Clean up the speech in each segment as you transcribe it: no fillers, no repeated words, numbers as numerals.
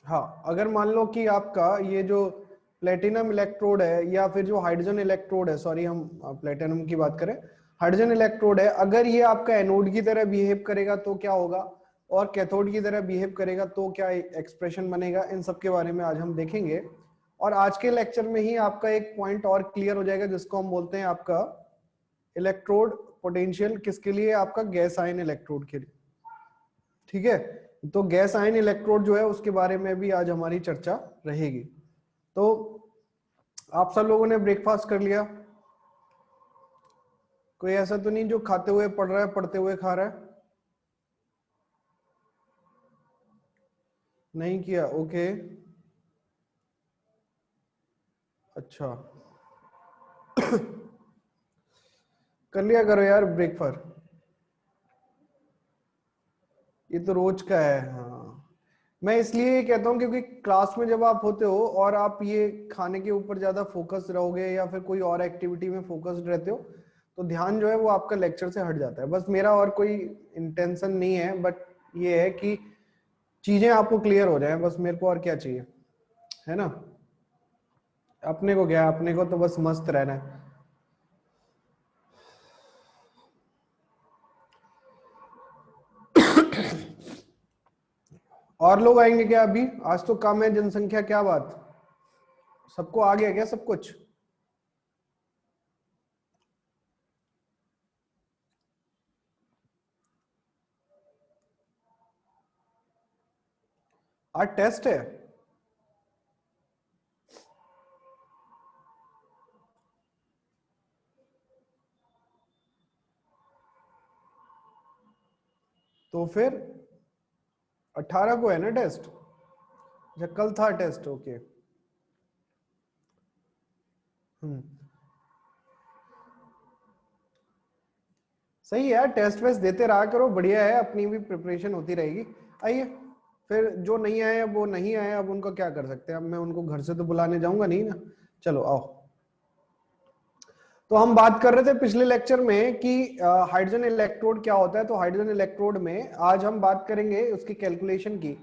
हाँ, अगर मान लो कि आपका ये जो प्लेटिनम इलेक्ट्रोड है या फिर जो हाइड्रोजन इलेक्ट्रोड है, सॉरी हम प्लेटिनम की बात करें, हाइड्रोजन इलेक्ट्रोड है, अगर ये आपका एनोड की तरह बिहेव करेगा तो क्या होगा, और कैथोड की तरह बिहेव करेगा तो क्या एक्सप्रेशन बनेगा, इन सब के बारे में आज हम देखेंगे। और आज के लेक्चर में ही आपका एक पॉइंट और क्लियर हो जाएगा जिसको हम बोलते हैं आपका इलेक्ट्रोड पोटेंशियल, किसके लिए, आपका गैस आयन इलेक्ट्रोड के लिए। ठीक है, तो गैस आयन इलेक्ट्रोड जो है उसके बारे में भी आज हमारी चर्चा रहेगी। तो आप सब लोगों ने ब्रेकफास्ट कर लिया? कोई ऐसा तो नहीं जो खाते हुए पढ़ रहा है, पढ़ते हुए खा रहा है? नहीं किया, ओके, अच्छा। कर लिया करो यार ब्रेकफास्ट, ये तो रोज का है। हाँ, मैं इसलिए ये कहता हूँ क्योंकि क्लास में जब आप होते हो और आप ये खाने के ऊपर ज्यादा फोकस रहोगे या फिर कोई और एक्टिविटी में फोकस्ड रहते हो तो ध्यान जो है वो आपका लेक्चर से हट जाता है। बस मेरा और कोई इंटेंशन नहीं है, बट ये है कि चीजें आपको क्लियर हो जाए, बस मेरे को और क्या चाहिए, है ना। अपने को क्या, अपने को तो बस मस्त रहना है। और लोग आएंगे क्या अभी? आज तो कम है जनसंख्या, क्या बात, सबको आ गया क्या सब कुछ? आज टेस्ट है? तो फिर 18 को है ना टेस्ट? या कल था टेस्ट? ओके। सही है यार, टेस्ट वेस्ट देते रहा करो, बढ़िया है, अपनी भी प्रिपरेशन होती रहेगी। आइए, फिर जो नहीं आए अब वो नहीं आए, अब उनका क्या कर सकते हैं, अब मैं उनको घर से तो बुलाने जाऊंगा नहीं ना। चलो आओ। तो हम बात कर रहे थे पिछले लेक्चर में कि हाइड्रोजन इलेक्ट्रोड क्या होता है। तो हाइड्रोजन इलेक्ट्रोड में आज हम बात करेंगे उसकी कैलकुलेशन की,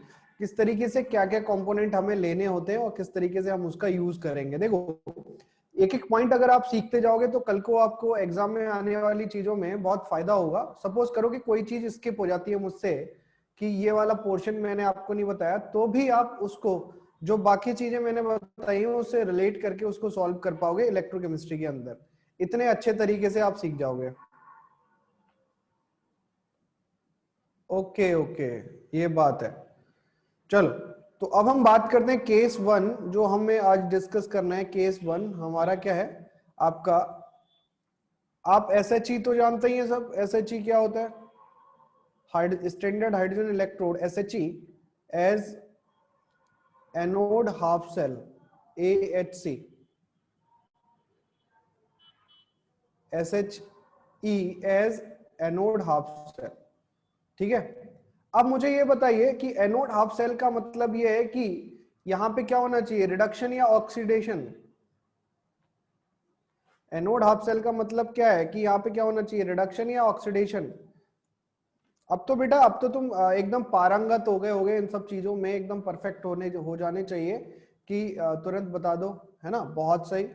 किस तरीके से क्या क्या कंपोनेंट हमें लेने होते हैं और किस तरीके से हम उसका यूज करेंगे। देखो, एक एक पॉइंट अगर आप सीखते जाओगे तो कल को आपको एग्जाम में आने वाली चीजों में बहुत फायदा होगा। सपोज करो कि कोई चीज स्किप हो जाती है मुझसे, कि ये वाला पोर्शन मैंने आपको नहीं बताया, तो भी आप उसको जो बाकी चीजें मैंने बताई हैं उससे रिलेट करके उसको सॉल्व कर पाओगे इलेक्ट्रोकेमिस्ट्री के अंदर, इतने अच्छे तरीके से आप सीख जाओगे। ओके ओके, ये बात है। चलो, तो अब हम बात करते हैं केस वन, जो हमें आज डिस्कस करना है। केस वन हमारा क्या है आपका, आप एसएचई तो जानते ही हैं सब। एसएचई क्या होता है? Standard hydrogen electrode, SHE, as anode half cell, AHC, SHE as anode half cell. ठीक है, अब मुझे ये बताइए कि एनोड हाफ सेल का मतलब ये है कि यहां पे क्या होना चाहिए, रिडक्शन या ऑक्सीडेशन? एनोड हाफ सेल का मतलब क्या है कि यहाँ पे क्या होना चाहिए, रिडक्शन या ऑक्सीडेशन? अब तो बेटा, अब तो तुम एकदम पारंगत हो गए होगे इन सब चीजों में, एकदम परफेक्ट हो जाने चाहिए कि तुरंत बता दो, है ना। बहुत सही,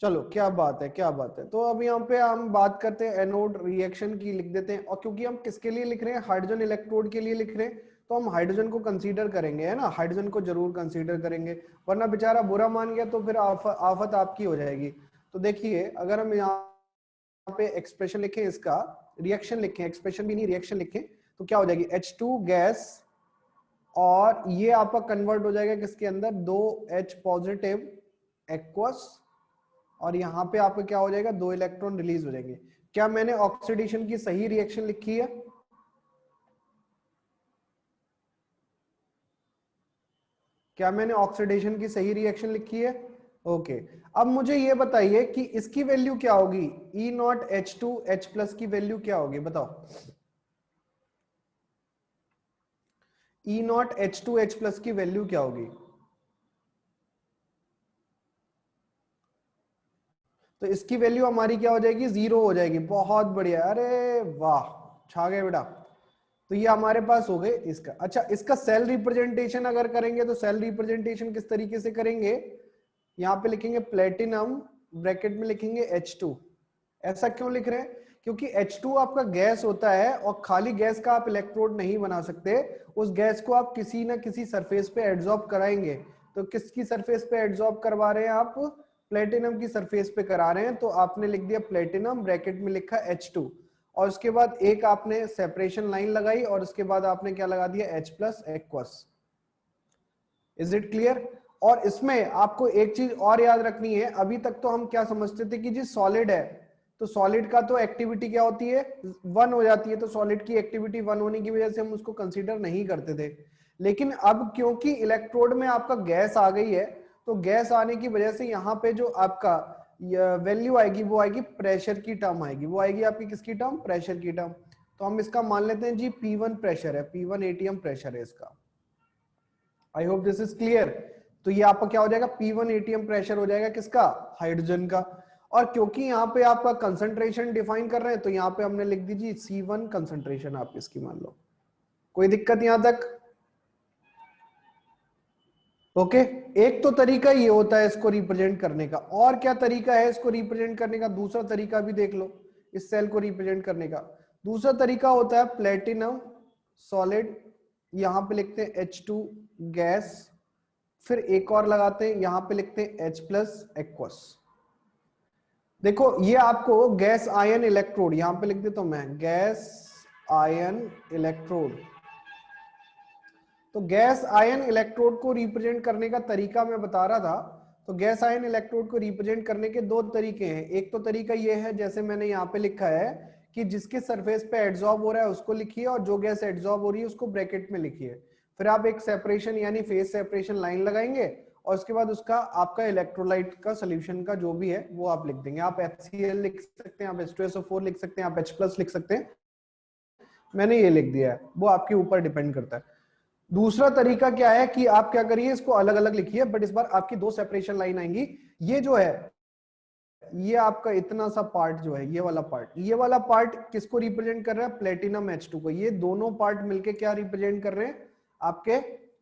चलो क्या बात है, क्या बात है। तो अब यहाँ पे हम बात करते हैं एनोड रिएक्शन की, लिख देते हैं। और क्योंकि हम किसके लिए लिख रहे हैं, हाइड्रोजन इलेक्ट्रोड के लिए लिख रहे हैं, तो हम हाइड्रोजन को कंसीडर करेंगे, है ना, हाइड्रोजन को जरूर कंसीडर करेंगे, वरना बेचारा बुरा मान गया तो फिर आफत आपकी हो जाएगी। तो देखिए, अगर हम यहाँ पे एक्सप्रेशन लिखें, इसका रिएक्शन लिखें, एक्सप्रेशन भी नहीं रिएक्शन लिखें, तो क्या हो जाएगी, H2 गैस, और ये आपका कन्वर्ट हो जाएगा किसके अंदर, 2H पॉजिटिव एक्वस, और यहां पे आपका क्या हो जाएगा, 2 इलेक्ट्रॉन रिलीज हो जाएंगे। क्या मैंने ऑक्सीडेशन की सही रिएक्शन लिखी है? क्या मैंने ऑक्सीडेशन की सही रिएक्शन लिखी है? ओके। अब मुझे ये बताइए कि इसकी वैल्यू क्या होगी, E0H2H+ की वैल्यू क्या होगी, बताओ। E0H2H+ की वैल्यू क्या होगी? तो इसकी वैल्यू हमारी क्या हो जाएगी, 0 हो जाएगी। बहुत बढ़िया, अरे वाह, छा गए बेटा। तो ये हमारे पास हो गए इसका। अच्छा, इसका सेल रिप्रेजेंटेशन अगर करेंगे तो सेल रिप्रेजेंटेशन किस तरीके से करेंगे, यहाँ पे लिखेंगे प्लेटिनम, ब्रैकेट में लिखेंगे H2। ऐसा क्यों लिख रहे हैं, क्योंकि H2 आपका गैस होता है और खाली गैस का आप इलेक्ट्रोड नहीं बना सकते, उस गैस को आप किसी ना किसी सरफेस पे एड्सॉर्ब कराएंगे। तो किसकी सरफेस पे एड्सॉर्ब करवा रहे हैं आप, प्लेटिनम की सरफेस पे करा रहे हैं। तो आपने लिख दिया प्लेटिनम, ब्रैकेट में लिखा H2, और उसके बाद एक आपने सेपरेशन लाइन लगाई और उसके बाद आपने क्या लगा दिया, H plus aqueous. Is it clear. और इसमें आपको एक चीज और याद रखनी है, अभी तक तो हम क्या समझते थे कि जी सॉलिड है तो सॉलिड का तो एक्टिविटी क्या होती है, 1 हो जाती है, तो सॉलिड की एक्टिविटी 1 होने की वजह से हम उसको कंसीडर नहीं करते थे। लेकिन अब क्योंकि इलेक्ट्रोड में आपका गैस आ गई है, तो गैस आने की वजह से यहाँ पे जो आपका वैल्यू आएगी वो आएगी प्रेशर की टर्म आएगी, वो आएगी आपकी किसकी टर्म, प्रेशर की टर्म। तो हम इसका मान लेते हैं जी P1 प्रेशर है, P1 ATM प्रेशर है इसका। I hope this is clear. तो ये आपका क्या हो जाएगा, P1 ATM प्रेशर हो जाएगा किसका, हाइड्रोजन का। और क्योंकि यहाँ पे आपका कंसंट्रेशन डिफाइन कर रहे हैं, तो यहाँ पे हमने लिख दीजिए C1 कंसंट्रेशन आप इसकी मान लो। कोई दिक्कत यहां तक, ओके। एक तो तरीका ये होता है इसको रिप्रेजेंट करने का, और क्या तरीका है इसको रिप्रेजेंट करने का, दूसरा तरीका भी देख लो इस सेल को रिप्रेजेंट करने का। दूसरा तरीका होता है प्लेटिनम सॉलिड, यहां पे लिखते हैं H2 गैस, फिर एक और लगाते हैं यहां पे लिखते हैं H प्लस एक्वस। देखो ये आपको गैस आयन इलेक्ट्रोड, यहां पे लिख देता हूं मैं गैस आयन इलेक्ट्रोड। तो गैस आयन इलेक्ट्रोड को रिप्रेजेंट करने का तरीका मैं बता रहा था। तो गैस आयन इलेक्ट्रोड को रिप्रेजेंट करने के दो तरीके हैं। एक तो तरीका ये है जैसे मैंने यहाँ पे लिखा है कि जिसके सरफेस पे एड्सॉर्ब हो रहा है उसको लिखिए, और जो गैस एड्सॉर्ब हो रही है उसको ब्रैकेट में लिखिए। फिर आप एक सेपरेशन यानी फेज सेपरेशन लाइन लगाएंगे, और उसके बाद उसका आपका इलेक्ट्रोलाइट का सोल्यूशन का जो भी है वो आप लिख देंगे। आप HCl लिख सकते हैं, आप H2SO4 लिख सकते हैं, आप H प्लस लिख सकते हैं। मैंने ये लिख दिया है, वो आपके ऊपर डिपेंड करता है। दूसरा तरीका क्या है कि आप क्या करिए, इसको अलग अलग लिखिए, बट इस बार आपकी दो सेपरेशन लाइन आएंगी। ये जो है ये आपका इतना सा पार्ट जो है, ये वाला पार्ट किसको रिप्रेजेंट कर रहा है, प्लेटिनम H2 को। ये दोनों पार्ट मिलके क्या रिप्रेजेंट कर रहे हैं, आपके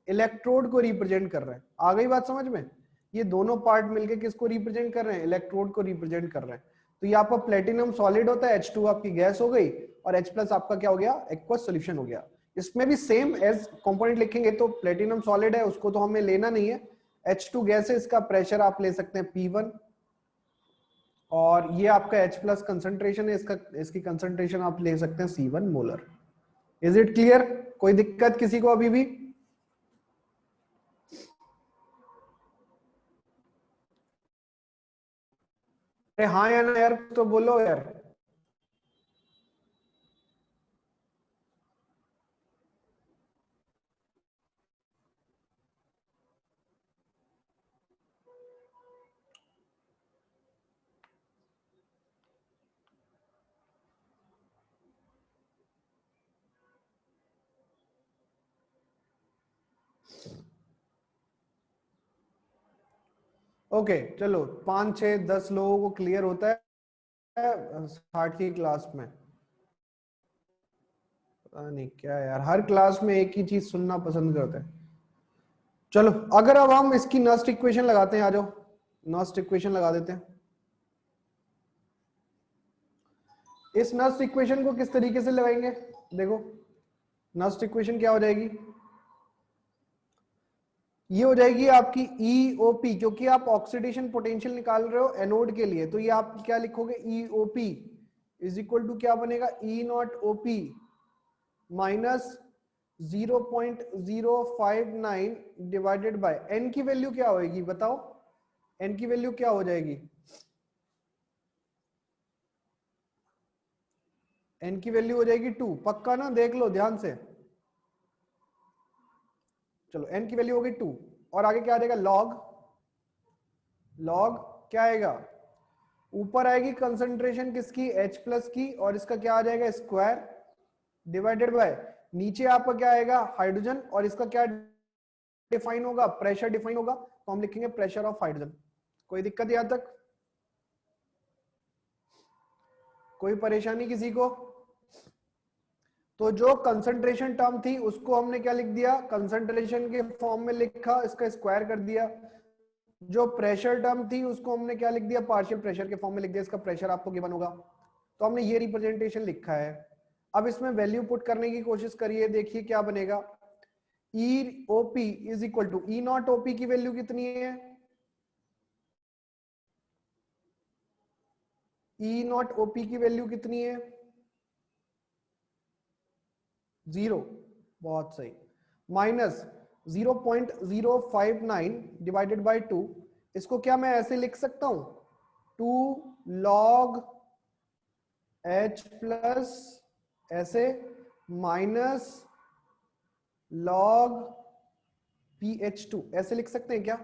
इलेक्ट्रोड को रिप्रेजेंट कर रहे हैं। आ गई बात समझ में, ये दोनों पार्ट मिलके किसको रिप्रेजेंट कर रहे हैं, इलेक्ट्रोड को रिप्रेजेंट कर रहे हैं। तो ये आपका प्लेटिनम सॉलिड होता है, H2 आपकी गैस हो गई, और H प्लस आपका क्या हो गया, एक्वस सोल्यूशन हो गया। इसमें भी सेम एज कंपोनेंट लिखेंगे, तो प्लेटिनम सॉलिड है उसको तो हमें लेना नहीं है, H2 गैस है, इसका प्रेशर आप ले सकते हैं P1, और ये आपका H प्लस कंसंट्रेशन है, इसकी कंसंट्रेशन आप ले सकते हैं C1 molar. Is it clear, कोई दिक्कत किसी को अभी भी। अरे हाँ या ना यार, तो बोलो यार। ओके चलो, 5 6 10 लोगों को क्लियर होता है 60 की क्लास में। पता नहीं क्या यार, हर क्लास में एक ही चीज सुनना पसंद करते हैं। चलो अगर अब हम इसकी नस्ट इक्वेशन लगाते हैं, आ जाओ नस्ट इक्वेशन लगा देते हैं। इस नस्ट इक्वेशन को किस तरीके से लगाएंगे, देखो नस्ट इक्वेशन क्या हो जाएगी, ये हो जाएगी आपकी EOP, क्योंकि आप ऑक्सीडेशन पोटेंशियल निकाल रहे हो एनोड के लिए, तो ये आप क्या लिखोगे, EOP इज इक्वल टू क्या बनेगा, E0OP minus 0.059 divided bye n की वैल्यू क्या होगी बताओ, n की वैल्यू क्या हो जाएगी, n की वैल्यू हो जाएगी 2, पक्का ना, देख लो ध्यान से। चलो n की वैल्यू हो गई 2, और आगे क्या आ जाएगा, लॉग क्या आएगा, ऊपर आएगी कंसंट्रेशन किसकी, H प्लस की, और इसका क्या आ जाएगा स्क्वायर डिवाइडेड बाय, नीचे आपका क्या आएगा हाइड्रोजन, और इसका क्या डिफाइन होगा, प्रेशर डिफाइन होगा, तो हम लिखेंगे प्रेशर ऑफ हाइड्रोजन। कोई दिक्कत यहां तक, कोई परेशानी किसी को। तो जो कंसंट्रेशन टर्म थी उसको हमने क्या लिख दिया, कंसंट्रेशन के फॉर्म में लिखा, इसका स्क्वायर कर दिया। जो प्रेशर टर्म थी उसको हमने क्या लिख दिया, पार्शियल प्रेशर के फॉर्म में लिख दिया, इसका प्रेशर आपको गिवन होगा। तो हमने ये रिप्रेजेंटेशन लिखा है। अब इसमें वैल्यू पुट करने की कोशिश करिए, देखिए क्या बनेगा। E OP is equal to E naught OP की वैल्यू कितनी है, ई नॉट ओपी की वैल्यू कितनी है, 0, बहुत सही, माइनस 0.059 डिवाइडेड बाय 2। इसको क्या मैं ऐसे लिख सकता हूं, 2 log h प्लस ऐसे माइनस log pH2 ऐसे लिख सकते हैं क्या?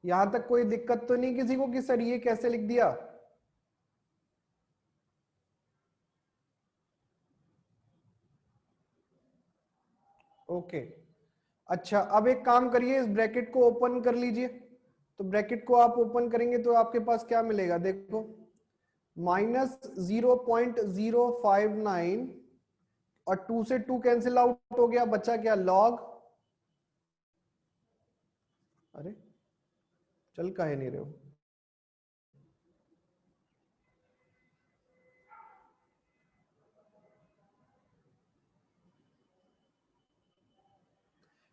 यहां तक कोई दिक्कत तो नहीं किसी को कि सर ये कैसे लिख दिया? ओके अच्छा, अब एक काम करिए, इस ब्रैकेट को ओपन कर लीजिए। तो ब्रैकेट को आप ओपन करेंगे तो आपके पास क्या मिलेगा, देखो, माइनस 0.059 और 2 से 2 कैंसिल आउट हो गया, बचा क्या, लॉग, अरे चल काहे नहीं रहे हो,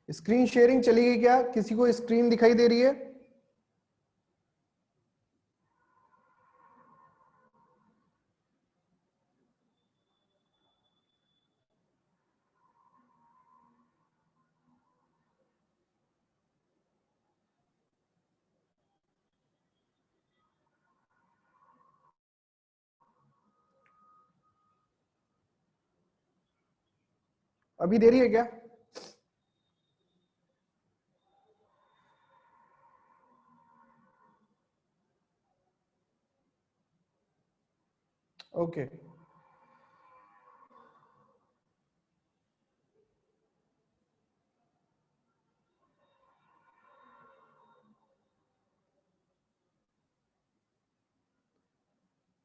स्क्रीन शेयरिंग चली गई क्या, किसी को स्क्रीन दिखाई दे रही है? अभी दे रही है क्या? ओके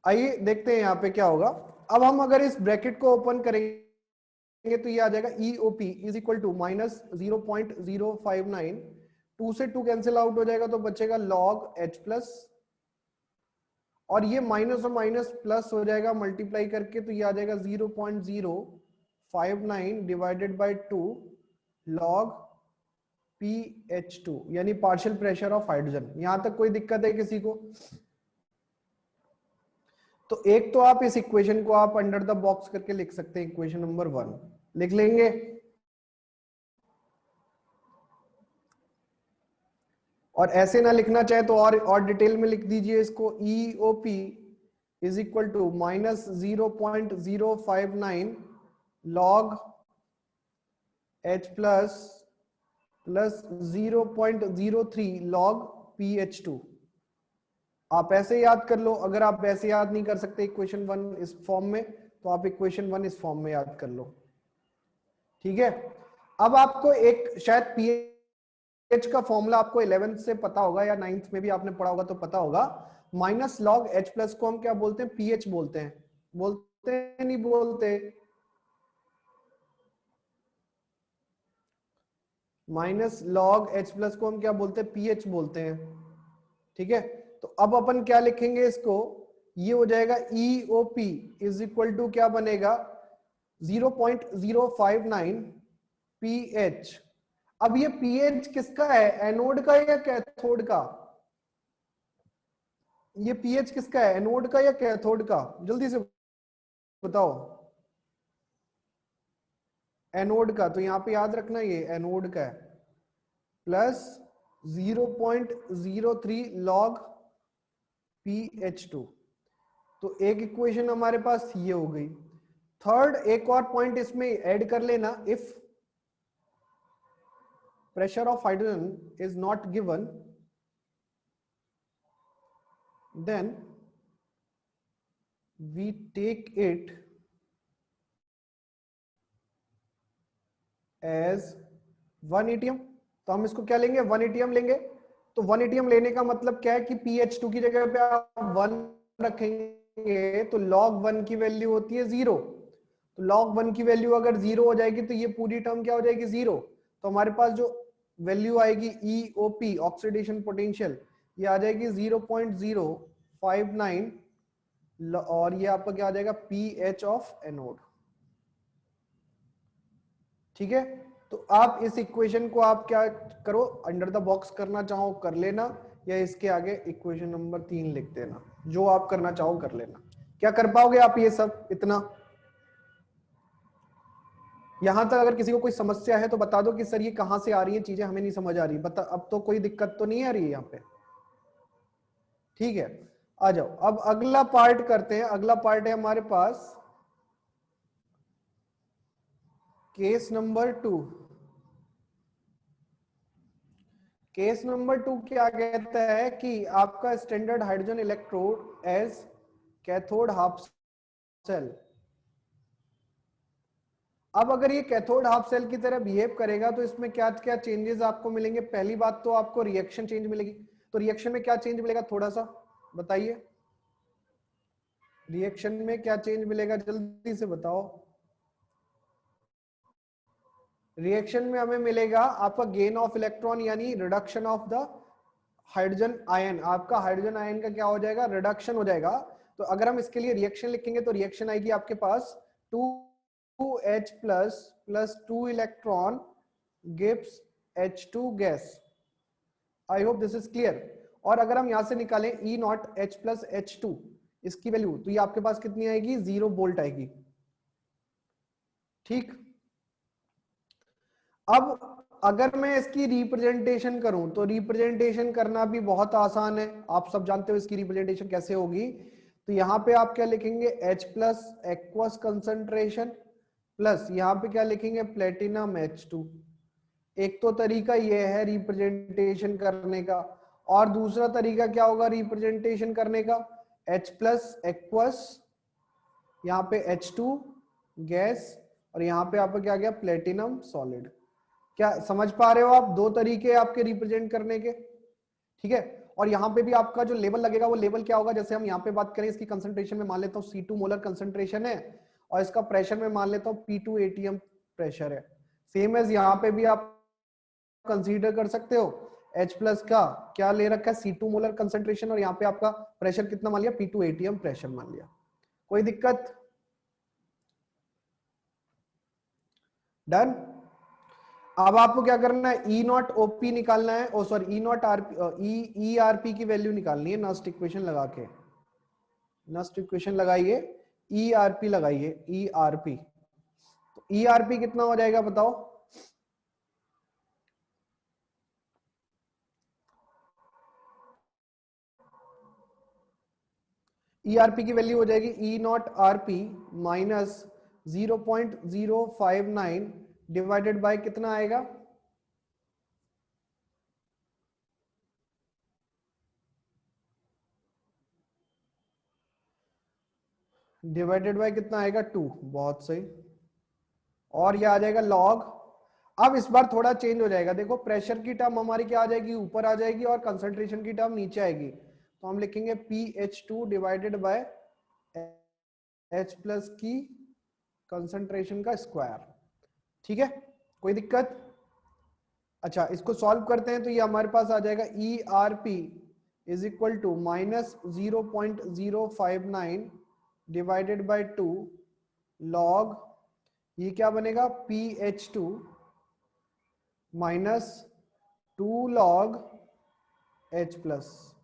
आइए देखते हैं यहाँ पे क्या होगा। अब हम अगर इस ब्रैकेट को ओपन करेंगे तो ये आ जाएगा E O P is equal to minus 0.059, 2 से 2 कैंसिल आउट हो जाएगा तो बचेगा लॉग एच प्लस, और ये माइनस और माइनस प्लस हो जाएगा मल्टीप्लाई करके, तो ये आ जाएगा 0.059 डिवाइडेड बाय 2 लॉग pH2 यानी पार्शियल प्रेशर ऑफ हाइड्रोजन। यहां तक कोई दिक्कत है किसी को? तो एक तो आप इस इक्वेशन को आप अंडर द बॉक्स करके लिख सकते हैं, इक्वेशन नंबर 1 लिख लेंगे। और ऐसे ना लिखना चाहे तो और डिटेल में लिख दीजिए इसको, EOP is equal to minus 0.059 log H plus plus 0.03 log pH2। आप ऐसे याद कर लो, अगर आप ऐसे याद नहीं कर सकते इक्वेशन 1 इस फॉर्म में, तो आप इक्वेशन 1 इस फॉर्म में याद कर लो, ठीक है। अब आपको एक शायद पीएच का फॉर्मूला आपको 11th से पता होगा या 9th में भी आपने पढ़ा होगा तो पता होगा, माइनस लॉग एच प्लस को हम क्या बोलते हैं, पीएच बोलते हैं, बोलते हैं नहीं बोलते, माइनस लॉग एच प्लस को हम क्या बोलते हैं, पीएच बोलते हैं, ठीक है। तो अब अपन क्या लिखेंगे इसको, ये हो जाएगा EOP इज इक्वल टू क्या बनेगा, 0.059 pH। अब ये pH किसका है, एनोड का या कैथोड का? ये pH किसका है, एनोड का या कैथोड का, जल्दी से बताओ। एनोड का, तो यहां पे याद रखना ये एनोड का है, प्लस 0.03 लॉग pH2। तो एक इक्वेशन हमारे पास ये हो गई। थर्ड एक और पॉइंट इसमें ऐड कर लेना, if pressure of hydrogen is not given, then we take it as 1 atm। तो हम इसको क्या लेंगे, 1 atm लेंगे। तो 1 एटीएम लेने का मतलब क्या है कि pH2 की जगह पे आप 1 रखेंगे तो log 1 की वैल्यू होती है 0। तो log 1 की वैल्यू अगर 0 हो जाएगी तो ये पूरी टर्म क्या हो जाएगी 0। तो हमारे पास जो वैल्यू आएगी EOP ऑक्सीडेशन पोटेंशियल ये आ जाएगी 0.059 और ये आपका क्या आ जाएगा pH ऑफ एनोड। ठीक है, तो आप इस इक्वेशन को आप क्या करो, अंडर द बॉक्स करना चाहो कर लेना, या इसके आगे इक्वेशन नंबर 3 लिख देना, जो आप करना चाहो कर लेना। क्या कर पाओगे आप ये सब इतना? यहां तक अगर किसी को कोई समस्या है तो बता दो कि सर ये कहां से आ रही है चीजें, हमें नहीं समझ आ रही, बता। अब तो कोई दिक्कत तो नहीं आ रही है यहाँ पे? ठीक है, आ जाओ अब अगला पार्ट करते हैं। अगला पार्ट है हमारे पास केस नंबर 2। केस नंबर 2 क्या कहता है कि आपका standard hydrogen electrode as cathode half cell. अब अगर ये कैथोड हाफ सेल की तरह बिहेव करेगा तो इसमें क्या क्या चेंजेस आपको मिलेंगे? पहली बात तो आपको रिएक्शन चेंज मिलेगी। तो रिएक्शन में क्या चेंज मिलेगा, थोड़ा सा बताइए। रिएक्शन में क्या चेंज मिलेगा, जल्दी से बताओ। रिएक्शन में हमें मिलेगा आपका गेन ऑफ इलेक्ट्रॉन यानी reduction of the hydrogen ion. आपका हाइड्रोजन आयन का क्या हो जाएगा, रिडक्शन हो जाएगा। तो अगर हम इसके लिए रिएक्शन लिखेंगे तो रिएक्शन आएगी आपके पास 2H plus 2 electron gives H2 gas. I hope this is clear. और अगर हम यहां से निकालें E0H प्लस H2 इसकी वैल्यू, तो ये आपके पास कितनी आएगी, 0 वोल्ट आएगी। ठीक, अब अगर मैं इसकी रिप्रेजेंटेशन करूं तो रिप्रेजेंटेशन करना भी बहुत आसान है, आप सब जानते हो इसकी रिप्रेजेंटेशन कैसे होगी। तो यहां पे आप क्या लिखेंगे, H plus aqueous concentration plus यहां पे क्या लिखेंगे, प्लेटिनम H2। एक तो तरीका ये है रिप्रेजेंटेशन करने का, और दूसरा तरीका क्या होगा रिप्रेजेंटेशन करने का, H प्लस एक्वस, यहाँ पे H2 गैस, और यहाँ पे आपका क्या गया, प्लेटिनम सॉलिड। क्या समझ पा रहे हो आप? दो तरीके आपके रिप्रेजेंट करने के। ठीक है, और यहाँ पे भी आपका जो लेवल लगेगा वो लेवल क्या होगा, जैसे हम यहाँ पे बात करें इसकी कंसंट्रेशन में मान लेता हूँ C2 मोलर कंसंट्रेशन है, और इसका प्रेशर में मान लेता हूँ P2 ATM प्रेशर है। सेम एज यहाँ पे भी आप कंसीडर कर सकते हो, H प्लस का क्या ले रखा है, C2 मोलर कंसंट्रेशन, और यहाँ पे आपका प्रेशर कितना मान लिया, P2 ATM प्रेशर मान लिया। कोई दिक्कत? डन। अब आपको क्या करना है, E0OP निकालना है, ओ सॉरी ERP की वैल्यू निकालनी है। नस्ट इक्वेशन लगा के, नस्ट इक्वेशन लगाइए, ERP लगाइए, ERP। तो ERP कितना हो जाएगा बताओ? ERP की वैल्यू हो जाएगी E0RP माइनस 0.059 डिवाइडेड बाय कितना आएगा, डिवाइडेड बाय कितना आएगा 2। बहुत सही। और ये आ जाएगा लॉग। अब इस बार थोड़ा चेंज हो जाएगा, देखो प्रेशर की टर्म हमारी क्या आ जाएगी, ऊपर आ जाएगी, और कंसंट्रेशन की टर्म नीचे आएगी। तो हम लिखेंगे PH2 divided by H plus की कंसंट्रेशन का स्क्वायर। ठीक है, कोई दिक्कत? अच्छा, इसको सॉल्व करते हैं तो ये हमारे पास आ जाएगा ERP is equal to minus 0.059 divided by 2 log, ये क्या बनेगा, PH2 minus 2 log H plus.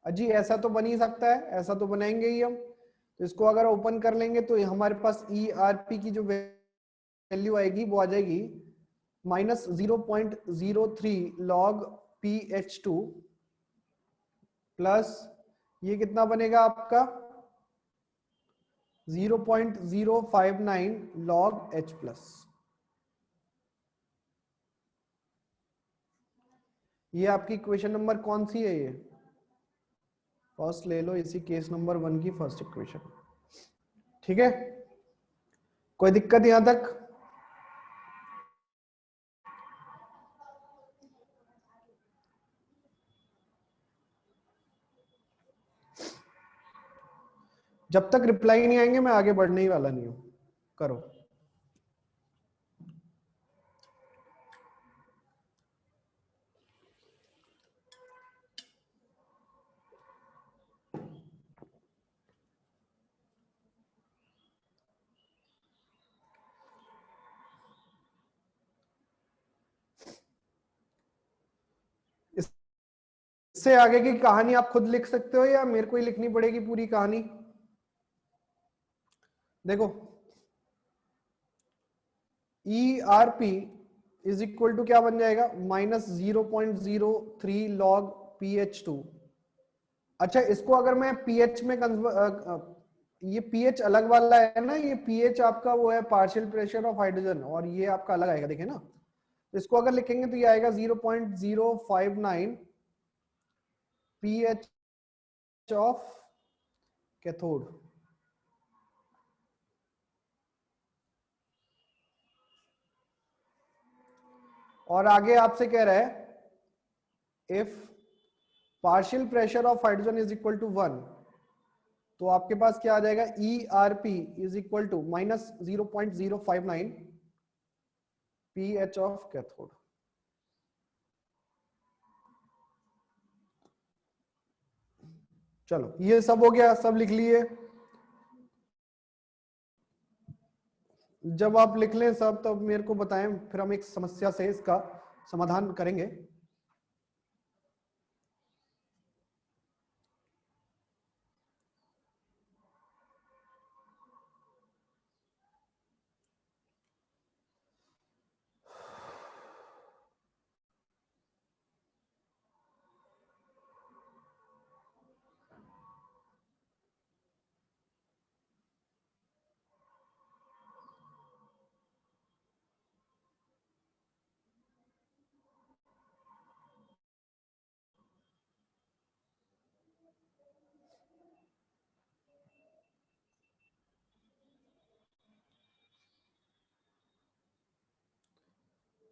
अजी ऐसा तो बन ही सकता है, ऐसा तो बनाएंगे ही हम। तो इसको अगर ओपन कर लेंगे तो हमारे पास ERP की जो वैल्यू आएगी वो आ जाएगी माइनस 0.03 लॉग PH2 प्लस ये कितना बनेगा आपका 0.059 लॉग H प्लस। ये आपकी इक्वेशन नंबर कौन सी है, ये फर्स्ट ले लो, इसी केस नंबर 1 की फर्स्ट इक्वेशन। ठीक है, कोई दिक्कत यहां तक? जब तक रिप्लाई नहीं आएंगे मैं आगे बढ़ने ही वाला नहीं हूं। करो। इससे आगे की कहानी आप खुद लिख सकते हो या मेरे को ही लिखनी पड़ेगी पूरी कहानी? देखो, ERP इज इक्वल टू क्या बन जाएगा, -0.03 log PH2। अच्छा, इसको अगर मैं पीएच में ये पीएच अलग वाला है ना, ये पीएच आपका वो है पार्शियल प्रेशर ऑफ हाइड्रोजन, और ये आपका अलग आएगा, देखे ना। इसको अगर लिखेंगे तो ये आएगा 0.059 पीएच ऑफ कैथोड। और आगे आपसे कह रहा है if partial pressure of hydrogen is equal to 1, तो आपके पास क्या आ जाएगा, ERP is equal to -0.059 pH of cathode. चलो ये सब हो गया, सब लिख लिए। जब आप लिख लें सब तब मेरे को बताएं, फिर हम एक समस्या से इसका समाधान करेंगे।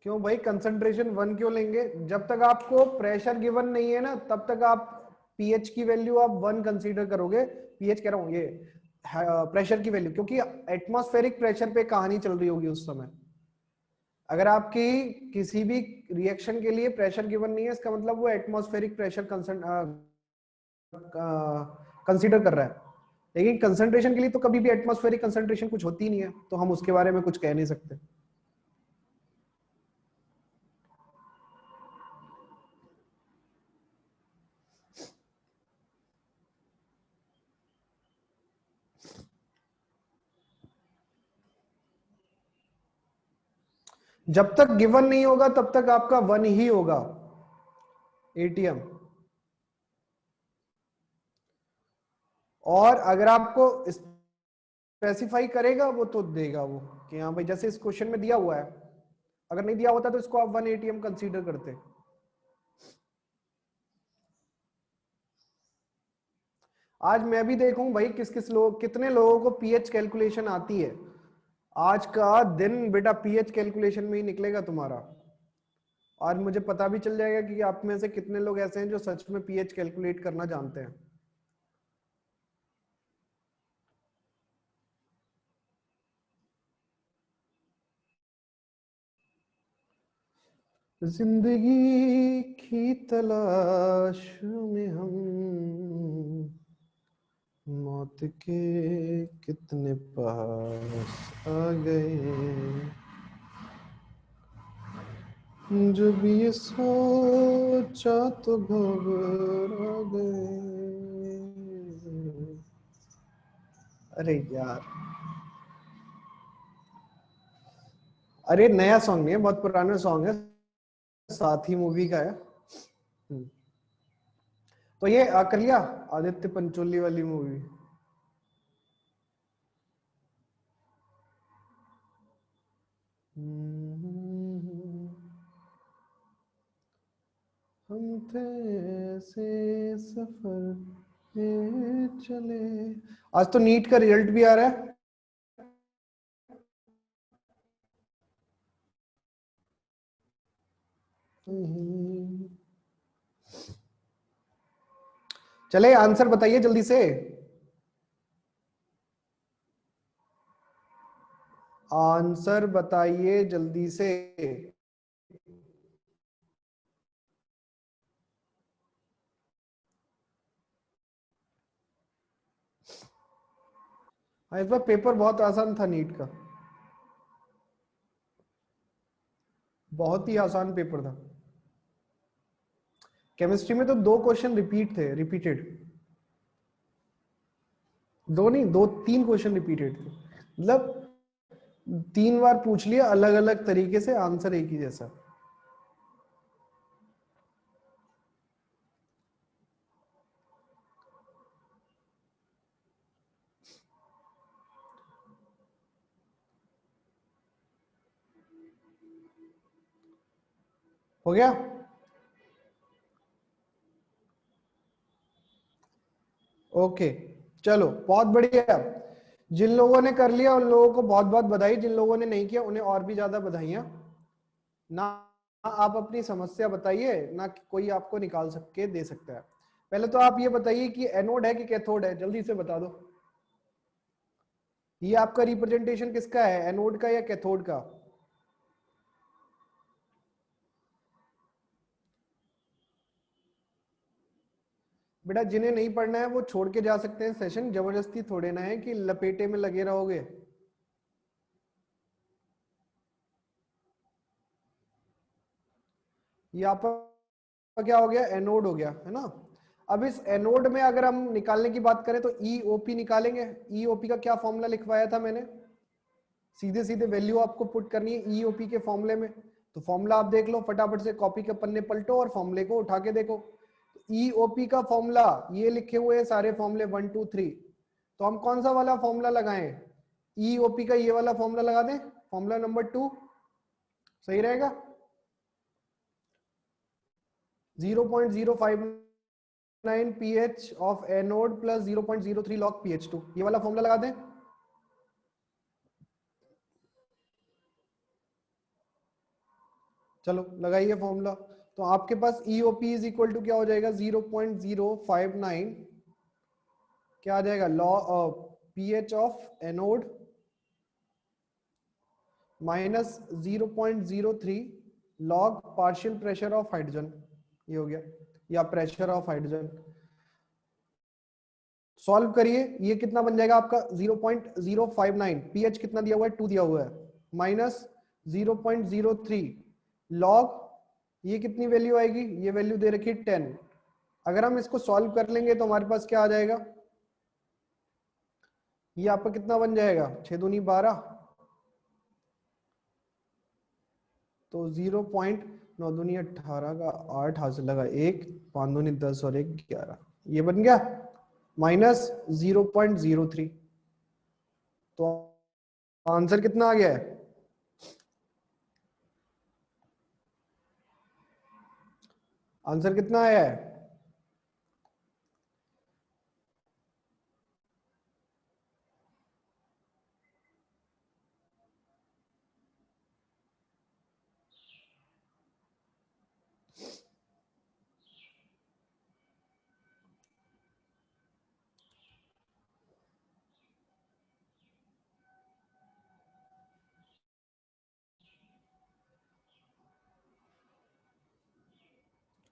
क्यों भाई कंसंट्रेशन 1 क्यों लेंगे? जब तक आपको प्रेशर गिवन नहीं है ना, तब तक आप पीएच की वैल्यू आप 1 कंसीडर करोगे। पीएच कह रहा हूं, ये प्रेशर की वैल्यू, क्योंकि एटमॉस्फेरिक प्रेशर पे कहानी चल रही होगी उस समय। अगर आपकी किसी भी रिएक्शन के लिए प्रेशर गिवन नहीं है, इसका मतलब वो एटमॉस्फेरिक प्रेशर कंसीडर कर रहा है। लेकिन कंसंट्रेशन के लिए तो कभी भी एटमॉस्फेरिक कंसंट्रेशन कुछ होती नहीं है, तो हम उसके बारे में कुछ कह नहीं सकते। जब तक गिवन नहीं होगा तब तक आपका 1 ही होगा एटीएम। और अगर आपको स्पेसिफाई करेगा वो तो देगा वो, कि हाँ भाई जैसे इस क्वेश्चन में दिया हुआ है, अगर नहीं दिया होता तो इसको आप 1 एटीएम कंसीडर करते। आज मैं भी देखूं भाई किस किस लोग, कितने लोगों को पीएच कैलकुलेशन आती है। आज का दिन बेटा पीएच कैलकुलेशन में ही निकलेगा तुम्हारा। आज मुझे पता भी चल जाएगा कि आप में से कितने लोग ऐसे हैं जो सच में पीएच कैलकुलेट करना जानते हैं। जिंदगी की तलाश में हम मौत के कितने पास आ गए, जब ये सोचा तो घबरा गए। अरे यार, अरे नया सॉन्ग नहीं है, बहुत पुराना सॉन्ग है, साथी मूवी का है। तो ये कर लिया आदित्य पंचोली वाली मूवी। हम थे ऐसे सफर में चले। आज तो नीट का रिजल्ट भी आ रहा है। चले आंसर बताइए जल्दी से। आंसर बताइए जल्दी से। हाँ, इस बार पेपर बहुत आसान था नीट का, बहुत ही आसान पेपर था। केमिस्ट्री में तो 2 क्वेश्चन रिपीट थे, रिपीटेड। दो नहीं, 2 3 क्वेश्चन रिपीटेड थे, मतलब 3 बार पूछ लिया अलग अलग तरीके से, आंसर एक ही जैसा। हो गया? ओके, चलो बहुत बढ़िया। जिन लोगों ने कर लिया उन लोगों को बहुत बहुत बधाई, जिन लोगों ने नहीं किया उन्हें और भी ज्यादा बधाइयां। ना आप अपनी समस्या बताइए, ना कि कोई आपको निकाल सके दे सकता है। पहले तो आप ये बताइए कि एनोड है कि कैथोड है, जल्दी से बता दो। ये आपका रिप्रेजेंटेशन किसका है, एनोड का या कैथोड का? बेटा जिन्हें नहीं पढ़ना है वो छोड़ के जा सकते हैं सेशन, जबरदस्ती थोड़े ना है कि लपेटे में लगे रहोगे। ये आपका क्या हो गया, एनोड हो गया है ना। अब इस एनोड में अगर हम निकालने की बात करें तो ईओपी निकालेंगे। ईओपी का क्या फॉर्मूला लिखवाया था मैंने? सीधे सीधे वैल्यू आपको पुट करनी है ईओपी के फॉर्मूले में। तो फॉर्मूला आप देख लो फटाफट से, कॉपी के पन्ने पलटो और फॉर्मूले को उठा के देखो। ईओपी का फॉर्मूला ये लिखे हुए हैं सारे फॉर्मूले 1 2 3। तो हम कौन सा वाला फॉर्मूला लगाएं? ईओपी का ये वाला फॉर्मूला लगा दें, फॉर्मूला नंबर 2, सही रहेगा। 0.059 pH of anode plus 0.03 log pH2, ये वाला फॉर्मूला लगा दें। चलो लगाइए फॉर्मूला। तो आपके पास ईओपी इज इक्वल टू क्या हो जाएगा, 0.059, क्या आ जाएगा, law pH of anode minus 0.03 log partial pressure of hydrogen, ये हो गया, या प्रेशर ऑफ हाइड्रोजन। सॉल्व करिए, ये कितना बन जाएगा आपका 0.059, पीएच कितना दिया हुआ है, 2 दिया हुआ है, माइनस 0.03 लॉग, ये कितनी वैल्यू आएगी, ये वैल्यू दे रखी है 10। अगर हम इसको सॉल्व कर लेंगे तो हमारे पास क्या आ जाएगा, ये आपका कितना बन जाएगा, 6 दूनी 12, तो 0.9 दूनी 18 का 8 हासिल लगा, 1 5 दूनी 10 और 1 11, ये बन गया माइनस 0.03। तो आंसर कितना आ गया है, आंसर कितना आया है?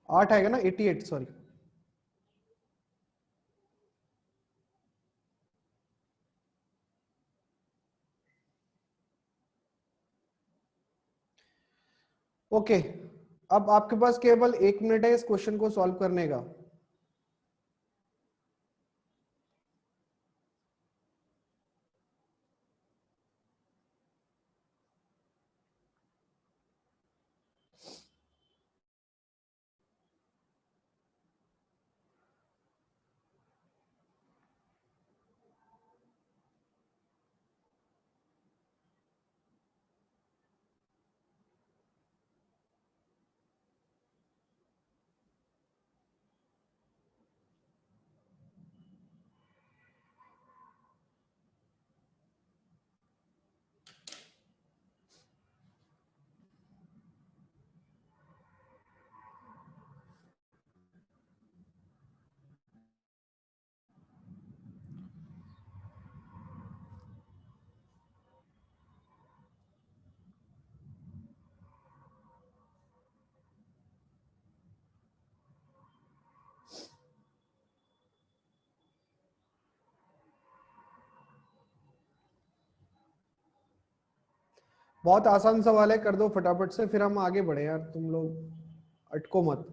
आठ आएगा ना, 88, सॉरी। ओके, अब आपके पास केवल 1 मिनट है इस क्वेश्चन को सॉल्व करने का। बहुत आसान सवाल है, कर दो फटाफट से, फिर हम आगे बढ़े यार, तुम लोग अटको मत।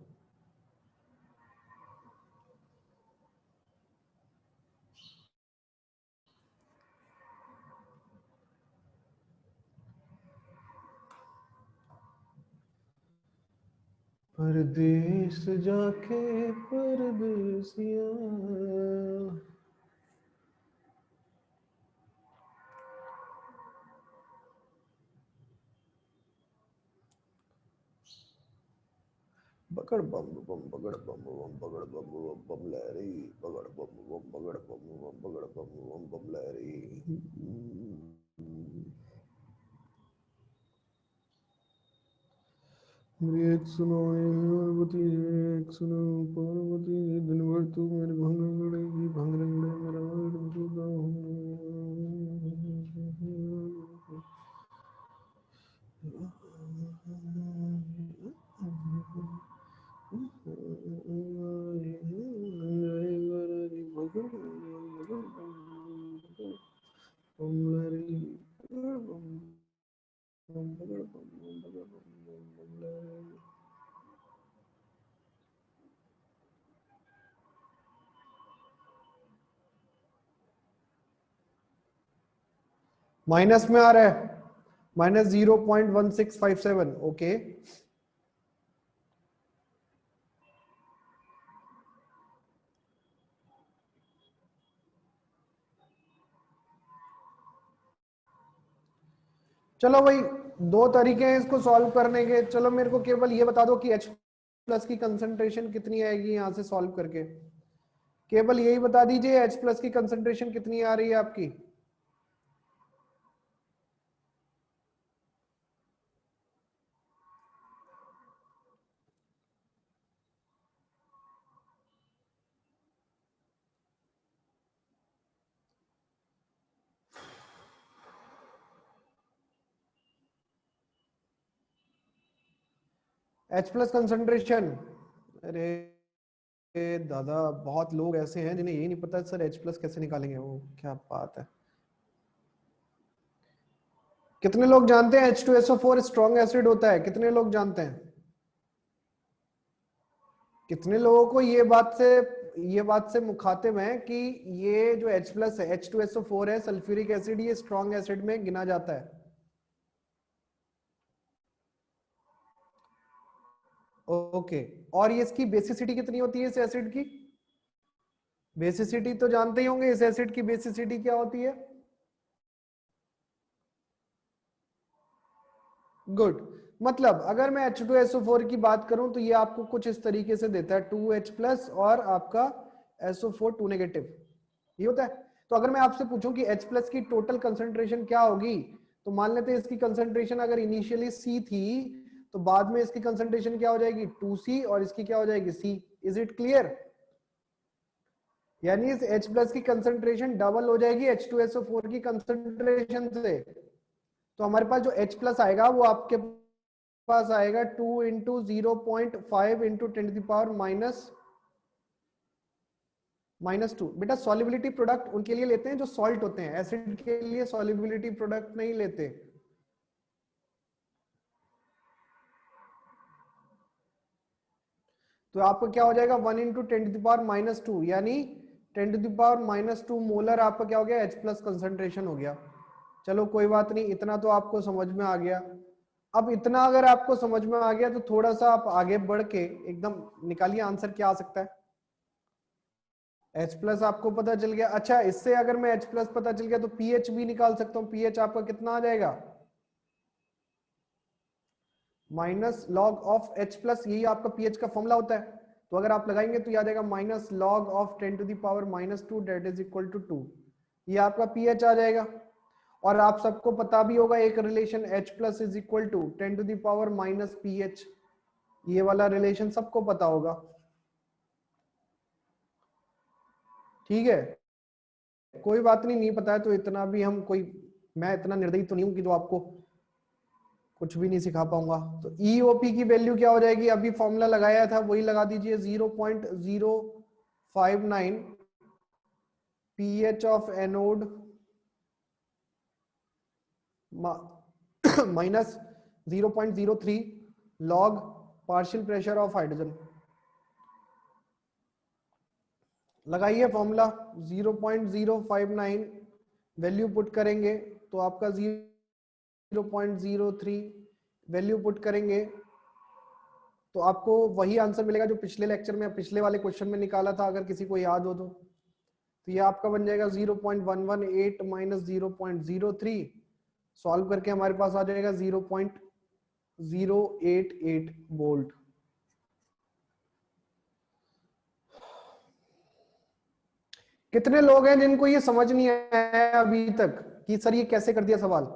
परदेस जाके परदेसिया। बगड़ बम बम बगड़ बम बम बगड़ बम बम बम लहरी, बगड़ बम बम बगड़ बम बम बगड़ बम बम बम लहरी। मेरी एक सुनो पार्वती, एक सुनो पार्वती, दिन भर तू मेरे भंग रगड़ेगी, भंग रगड़े मेरा माइनस में आ रहा है, -0.1657। ओके, चलो भाई, दो तरीके हैं इसको सॉल्व करने के। चलो मेरे को केवल ये बता दो कि H प्लस की कंसंट्रेशन कितनी आएगी यहां से सॉल्व करके। केवल यही बता दीजिए, H प्लस की कंसंट्रेशन कितनी आ रही है आपकी। H प्लस कंसंट्रेशन, अरे दादा, बहुत लोग ऐसे हैं जिन्हें यही नहीं पता सर H प्लस कैसे निकालेंगे। वो क्या बात है। कितने लोग जानते हैं H2SO4 स्ट्रॉन्ग एसिड होता है? कितने लोग जानते हैं? कितने लोगों को ये बात से मुखातिब है कि ये जो H प्लस है, H2SO4 है, सल्फ्यूरिक एसिड, ये स्ट्रॉन्ग एसिड में गिना जाता है। ओके, और ये इसकी बेसिसिटी कितनी होती है इस एसिड की? बेसिसिटी तो जानते ही होंगे, इस एसिड की बेसिसिटी क्या होती है? गुड। मतलब अगर मैं H2SO4 की बात करूं तो ये आपको कुछ इस तरीके से देता है, 2H प्लस और आपका SO4 2 नेगेटिव, ये होता है। तो अगर मैं आपसे पूछूं कि H प्लस की टोटल कंसंट्रेशन क्या होगी, तो मान लेते हैं इसकी कंसंट्रेशन अगर इनिशियली C थी, तो बाद में इसकी कंसंट्रेशन क्या हो जाएगी? 2C, और इसकी क्या हो जाएगी? C। Is it clear? यानी इस H प्लस की कंसंट्रेशन डबल हो जाएगी H2SO4 की कंसंट्रेशन से। तो हमारे पास जो H प्लस आएगा वो आपके पास आएगा 2 इंटू 0.5 इंटू 10 -2। बेटा सॉल्युबिलिटी प्रोडक्ट उनके लिए लेते हैं जो सॉल्ट होते हैं, एसिड के लिए सॉल्युबिलिटी प्रोडक्ट नहीं लेते। तो आपका क्या हो जाएगा? 1 इंटू 10⁻², यानी 10⁻² मोलर आपका क्या हो गया? H प्लस कंसंट्रेशन हो गया। चलो कोई बात नहीं, इतना तो आपको समझ में आ गया। अब इतना अगर आपको समझ में आ गया तो थोड़ा सा आप आगे बढ़ के एकदम निकालिए आंसर क्या आ सकता है। H प्लस आपको पता चल गया। अच्छा, इससे अगर मैं H प्लस पता चल गया तो pH भी निकाल सकता हूँ। pH आपका कितना आ जाएगा? -log(H+), यही आपका pH का फॉर्मूला होता है। तो अगर आप लगाएंगे तो याद आएगा -log(10⁻²), that is equal to 2। ये आपका pH आ जाएगा। और आप सबको पता भी होगा एक relation, H plus is equal to 10⁻⁻pH। ये वाला रिलेशन सबको पता होगा, ठीक है। कोई बात नहीं, नहीं पता है तो इतना भी हम कोई, मैं इतना निर्दयी तो नहीं हूं कि जो आपको कुछ भी नहीं सिखा पाऊंगा। तो EOP की वैल्यू क्या हो जाएगी? अभी फॉर्मूला लगाया था वही लगा दीजिए, 0.059 pH of anode minus 0.03 log partial pressure of hydrogen. लगाइए फॉर्मूला 0.059 वैल्यू पुट करेंगे तो आपका 0.03 वैल्यू पुट करेंगे तो आपको वही आंसर मिलेगा जो पिछले लेक्चर में पिछले वाले क्वेश्चन में निकाला था, अगर किसी को याद हो तो ये आपका बन जाएगा 0.118 माइनस 0.03, सॉल्व करके हमारे पास आ जाएगा 0.088 वोल्ट। कितने लोग हैं जिनको ये समझ नहीं आया अभी तक कि सर ये कैसे कर दिया सवाल?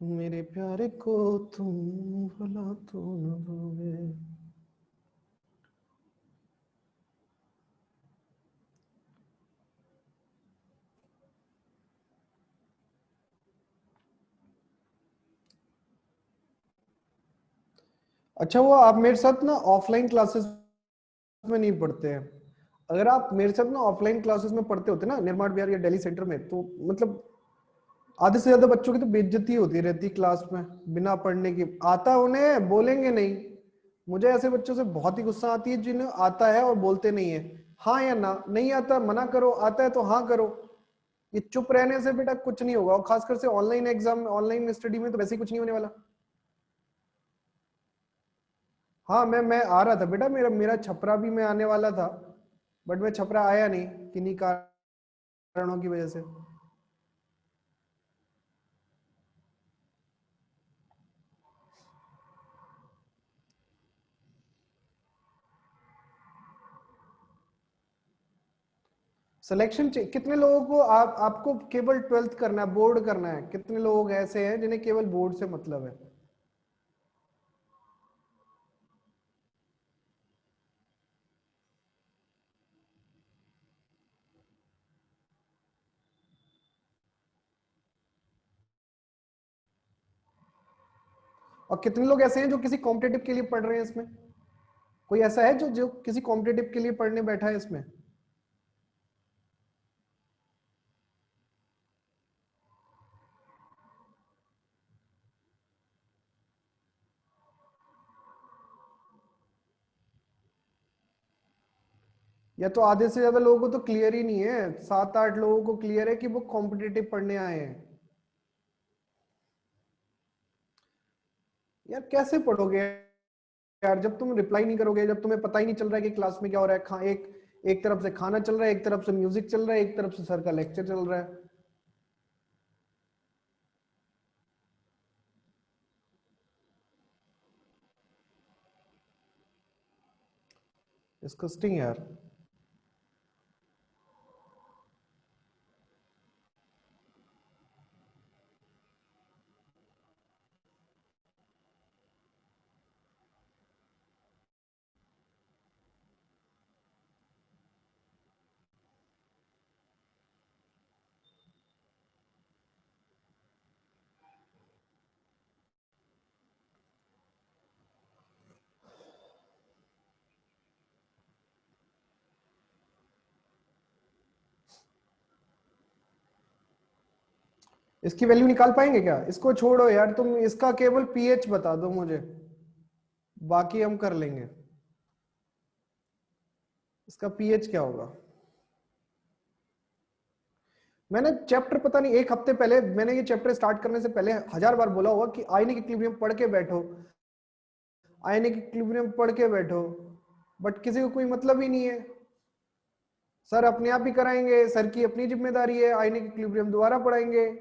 मेरे प्यारे को तुम भला तो न भूले। अच्छा, वो आप मेरे साथ ना ऑफलाइन क्लासेस में नहीं पढ़ते हैं। अगर आप मेरे साथ ना ऑफलाइन क्लासेस में पढ़ते होते ना निर्माण बिहार या दिल्ली सेंटर में, तो मतलब आधे से ज्यादा बच्चों की तो बेइज्जती होती रहती क्लास में बिना पढ़ने की। आता उन्हें, बोलेंगे नहीं। मुझे ऐसे बच्चों से बहुत ही गुस्सा आती है जिन्हें आता है और बोलते नहीं है। हाँ या ना, नहीं आता मना करो, आता है तो हाँ करो। ये चुप रहने से बेटा कुछ नहीं होगा, और खासकर से ऑनलाइन एग्जाम ऑनलाइन स्टडी में तो वैसे ही कुछ नहीं होने वाला। हाँ, मैं आ रहा था बेटा, मेरा मेरा छपरा भी मैं आने वाला था, बट मैं छपरा आया नहीं किन्हीं कारणों की वजह से। सिलेक्शन कितने लोगों को आपको केवल 12th करना है, बोर्ड करना है? कितने लोग ऐसे हैं जिन्हें केवल बोर्ड से मतलब है? और कितने लोग ऐसे हैं जो किसी कॉम्पिटेटिव के लिए पढ़ रहे हैं इसमें? कोई ऐसा है जो जो किसी कॉम्पिटेटिव के लिए पढ़ने बैठा है इसमें? या तो आधे से ज्यादा लोगों को तो क्लियर ही नहीं है, 7-8 लोगों को क्लियर है कि वो कॉम्पिटेटिव पढ़ने आए हैं। यार कैसे पढ़ोगे यार, जब तुम रिप्लाई नहीं करोगे, जब तुम्हें पता ही नहीं चल रहा है कि क्लास में क्या हो रहा है। एक एक तरफ से खाना चल रहा है, एक तरफ से म्यूजिक चल रहा है, एक तरफ से सर का लेक्चर चल रहा है। डिस्कस्टिंग यार। इसकी वैल्यू निकाल पाएंगे क्या? इसको छोड़ो यार, तुम इसका केवल पीएच बता दो मुझे, बाकी हम कर लेंगे। इसका पीएच क्या होगा? मैंने चैप्टर पता नहीं एक हफ्ते पहले, मैंने ये चैप्टर स्टार्ट करने से पहले 1000 बार बोला होगा कि आयनिक इक्विलिब्रियम पढ़ के बैठो, आयनिक इक्विलिब्रियम पढ़ के बैठो, बट किसी को कोई मतलब ही नहीं है। सर अपने आप ही कराएंगे, सर की अपनी जिम्मेदारी है, आयनिक इक्विलिब्रियम दोबारा पढ़ाएंगे।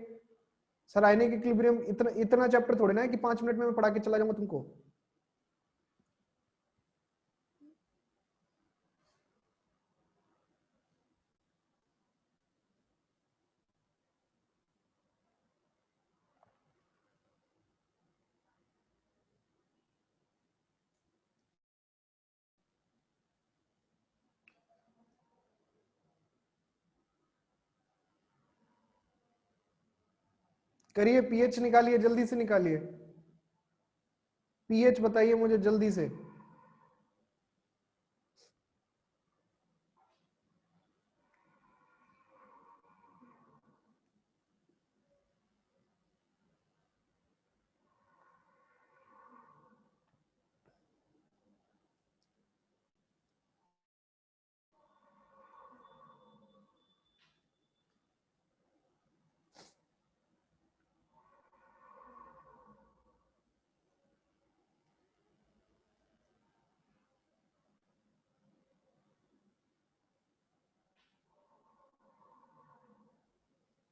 सर आयनिक इक्विलिब्रियम इतना इतना चैप्टर थोड़े ना है कि 5 मिनट में मैं पढ़ा के चला जाऊंगा तुमको। करिए, पीएच निकालिए, जल्दी से निकालिए। पीएच बताइए मुझे जल्दी से।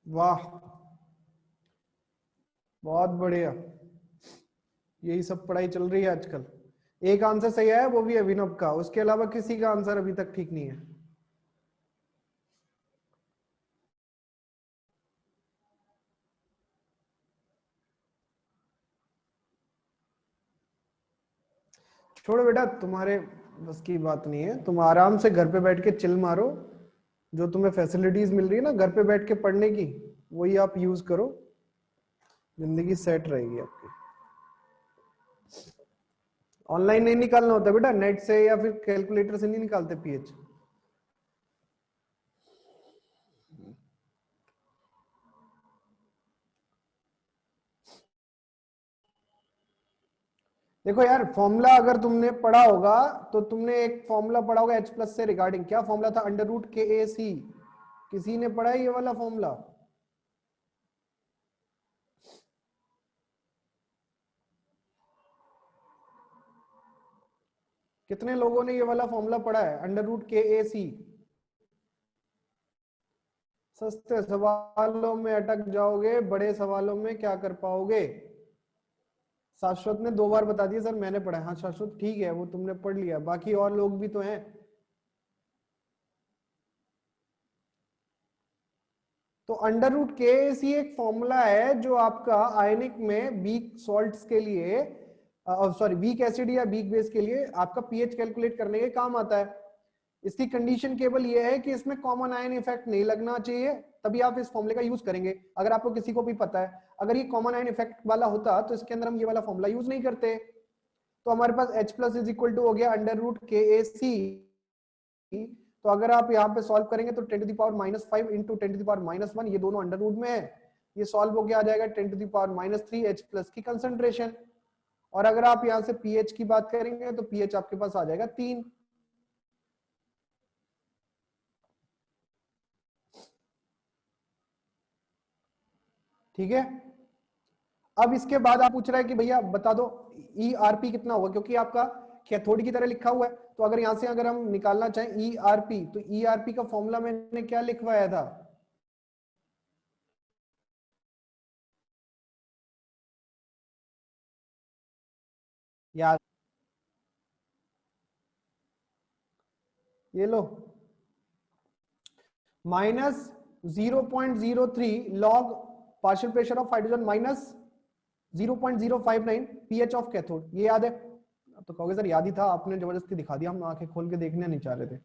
वाह, बहुत बढ़िया। यही सब पढ़ाई चल रही है आजकल। एक आंसर सही है, वो भी अभिनव का, उसके अलावा किसी का आंसर अभी तक ठीक नहीं है। छोड़ो बेटा, तुम्हारे बस की बात नहीं है। तुम आराम से घर पे बैठ के चिल मारो। जो तुम्हें फैसिलिटीज मिल रही है ना घर पे बैठ के पढ़ने की, वही आप यूज करो। जिंदगी सेट रहेगी आपकी। ऑनलाइन नहीं निकालना होता बेटा, नेट से या फिर कैलकुलेटर से नहीं निकालते पीएच। देखो यार, फॉर्मूला अगर तुमने पढ़ा होगा तो तुमने एक फॉर्मूला पढ़ा होगा एच प्लस से रिगार्डिंग। क्या फॉर्मूला था? अंडर रूट के ए सी। किसी ने पढ़ा है ये वाला फॉर्मूला? कितने लोगों ने ये वाला फॉर्मूला पढ़ा है, अंडर रूट के ए सी? सस्ते सवालों में अटक जाओगे, बड़े सवालों में क्या कर पाओगे। शाश्वत ने 2 बार बता दिया सर मैंने पढ़ा है। हाँ शाश्वत ठीक है, वो तुमने पढ़ लिया, बाकी और लोग भी तो हैं। तो अंडर रूट के सी एक फॉर्मूला है जो आपका आयनिक में वीक सॉल्ट्स के लिए, सॉरी वीक एसिड या वीक बेस के लिए आपका पीएच कैलकुलेट करने के काम आता है। इसकी कंडीशन केवल ये है कि इसमें कॉमन आयन इफेक्ट नहीं लगना चाहिए, तभी आप इस फॉर्मूले का यूज करेंगे। अगर आपको किसी को भी पता है, अगर ये कॉमन आयन इफेक्ट वाला होता तो इसके अंदर हम ये वाला फॉर्मूला यूज नहीं करते। तो हमारे पास H plus is equal to हो गया अंडर रूट के ए सी। तो अगर आप यहाँ पे सॉल्व करेंगे तो 10⁻⁻5 इंटू 10⁻⁻1, ये दोनों अंडर रूट में है। ये सॉल्व होके आ जाएगा 10⁻³ H प्लस की कंसंट्रेशन। और अगर आप यहाँ से पीएच की बात करेंगे तो पीएच आपके पास आ जाएगा 3। ठीक है। अब इसके बाद आप पूछ रहे हैं कि भैया बता दो ईआरपी कितना होगा, क्योंकि आपका कैथोड की तरह लिखा हुआ है। तो अगर यहां से अगर हम निकालना चाहें ईआरपी, तो ईआरपी का फॉर्मूला मैंने क्या लिखवाया था? याद? ये लो, -0.03 log partial pressure of hydrogen minus 0.059 pH of cathode. ये याद है? तो कहोगे सर याद ही था, आपने जबरदस्ती दिखा दिया, हम आंखें खोल के देखने नहीं चाह रहे थे।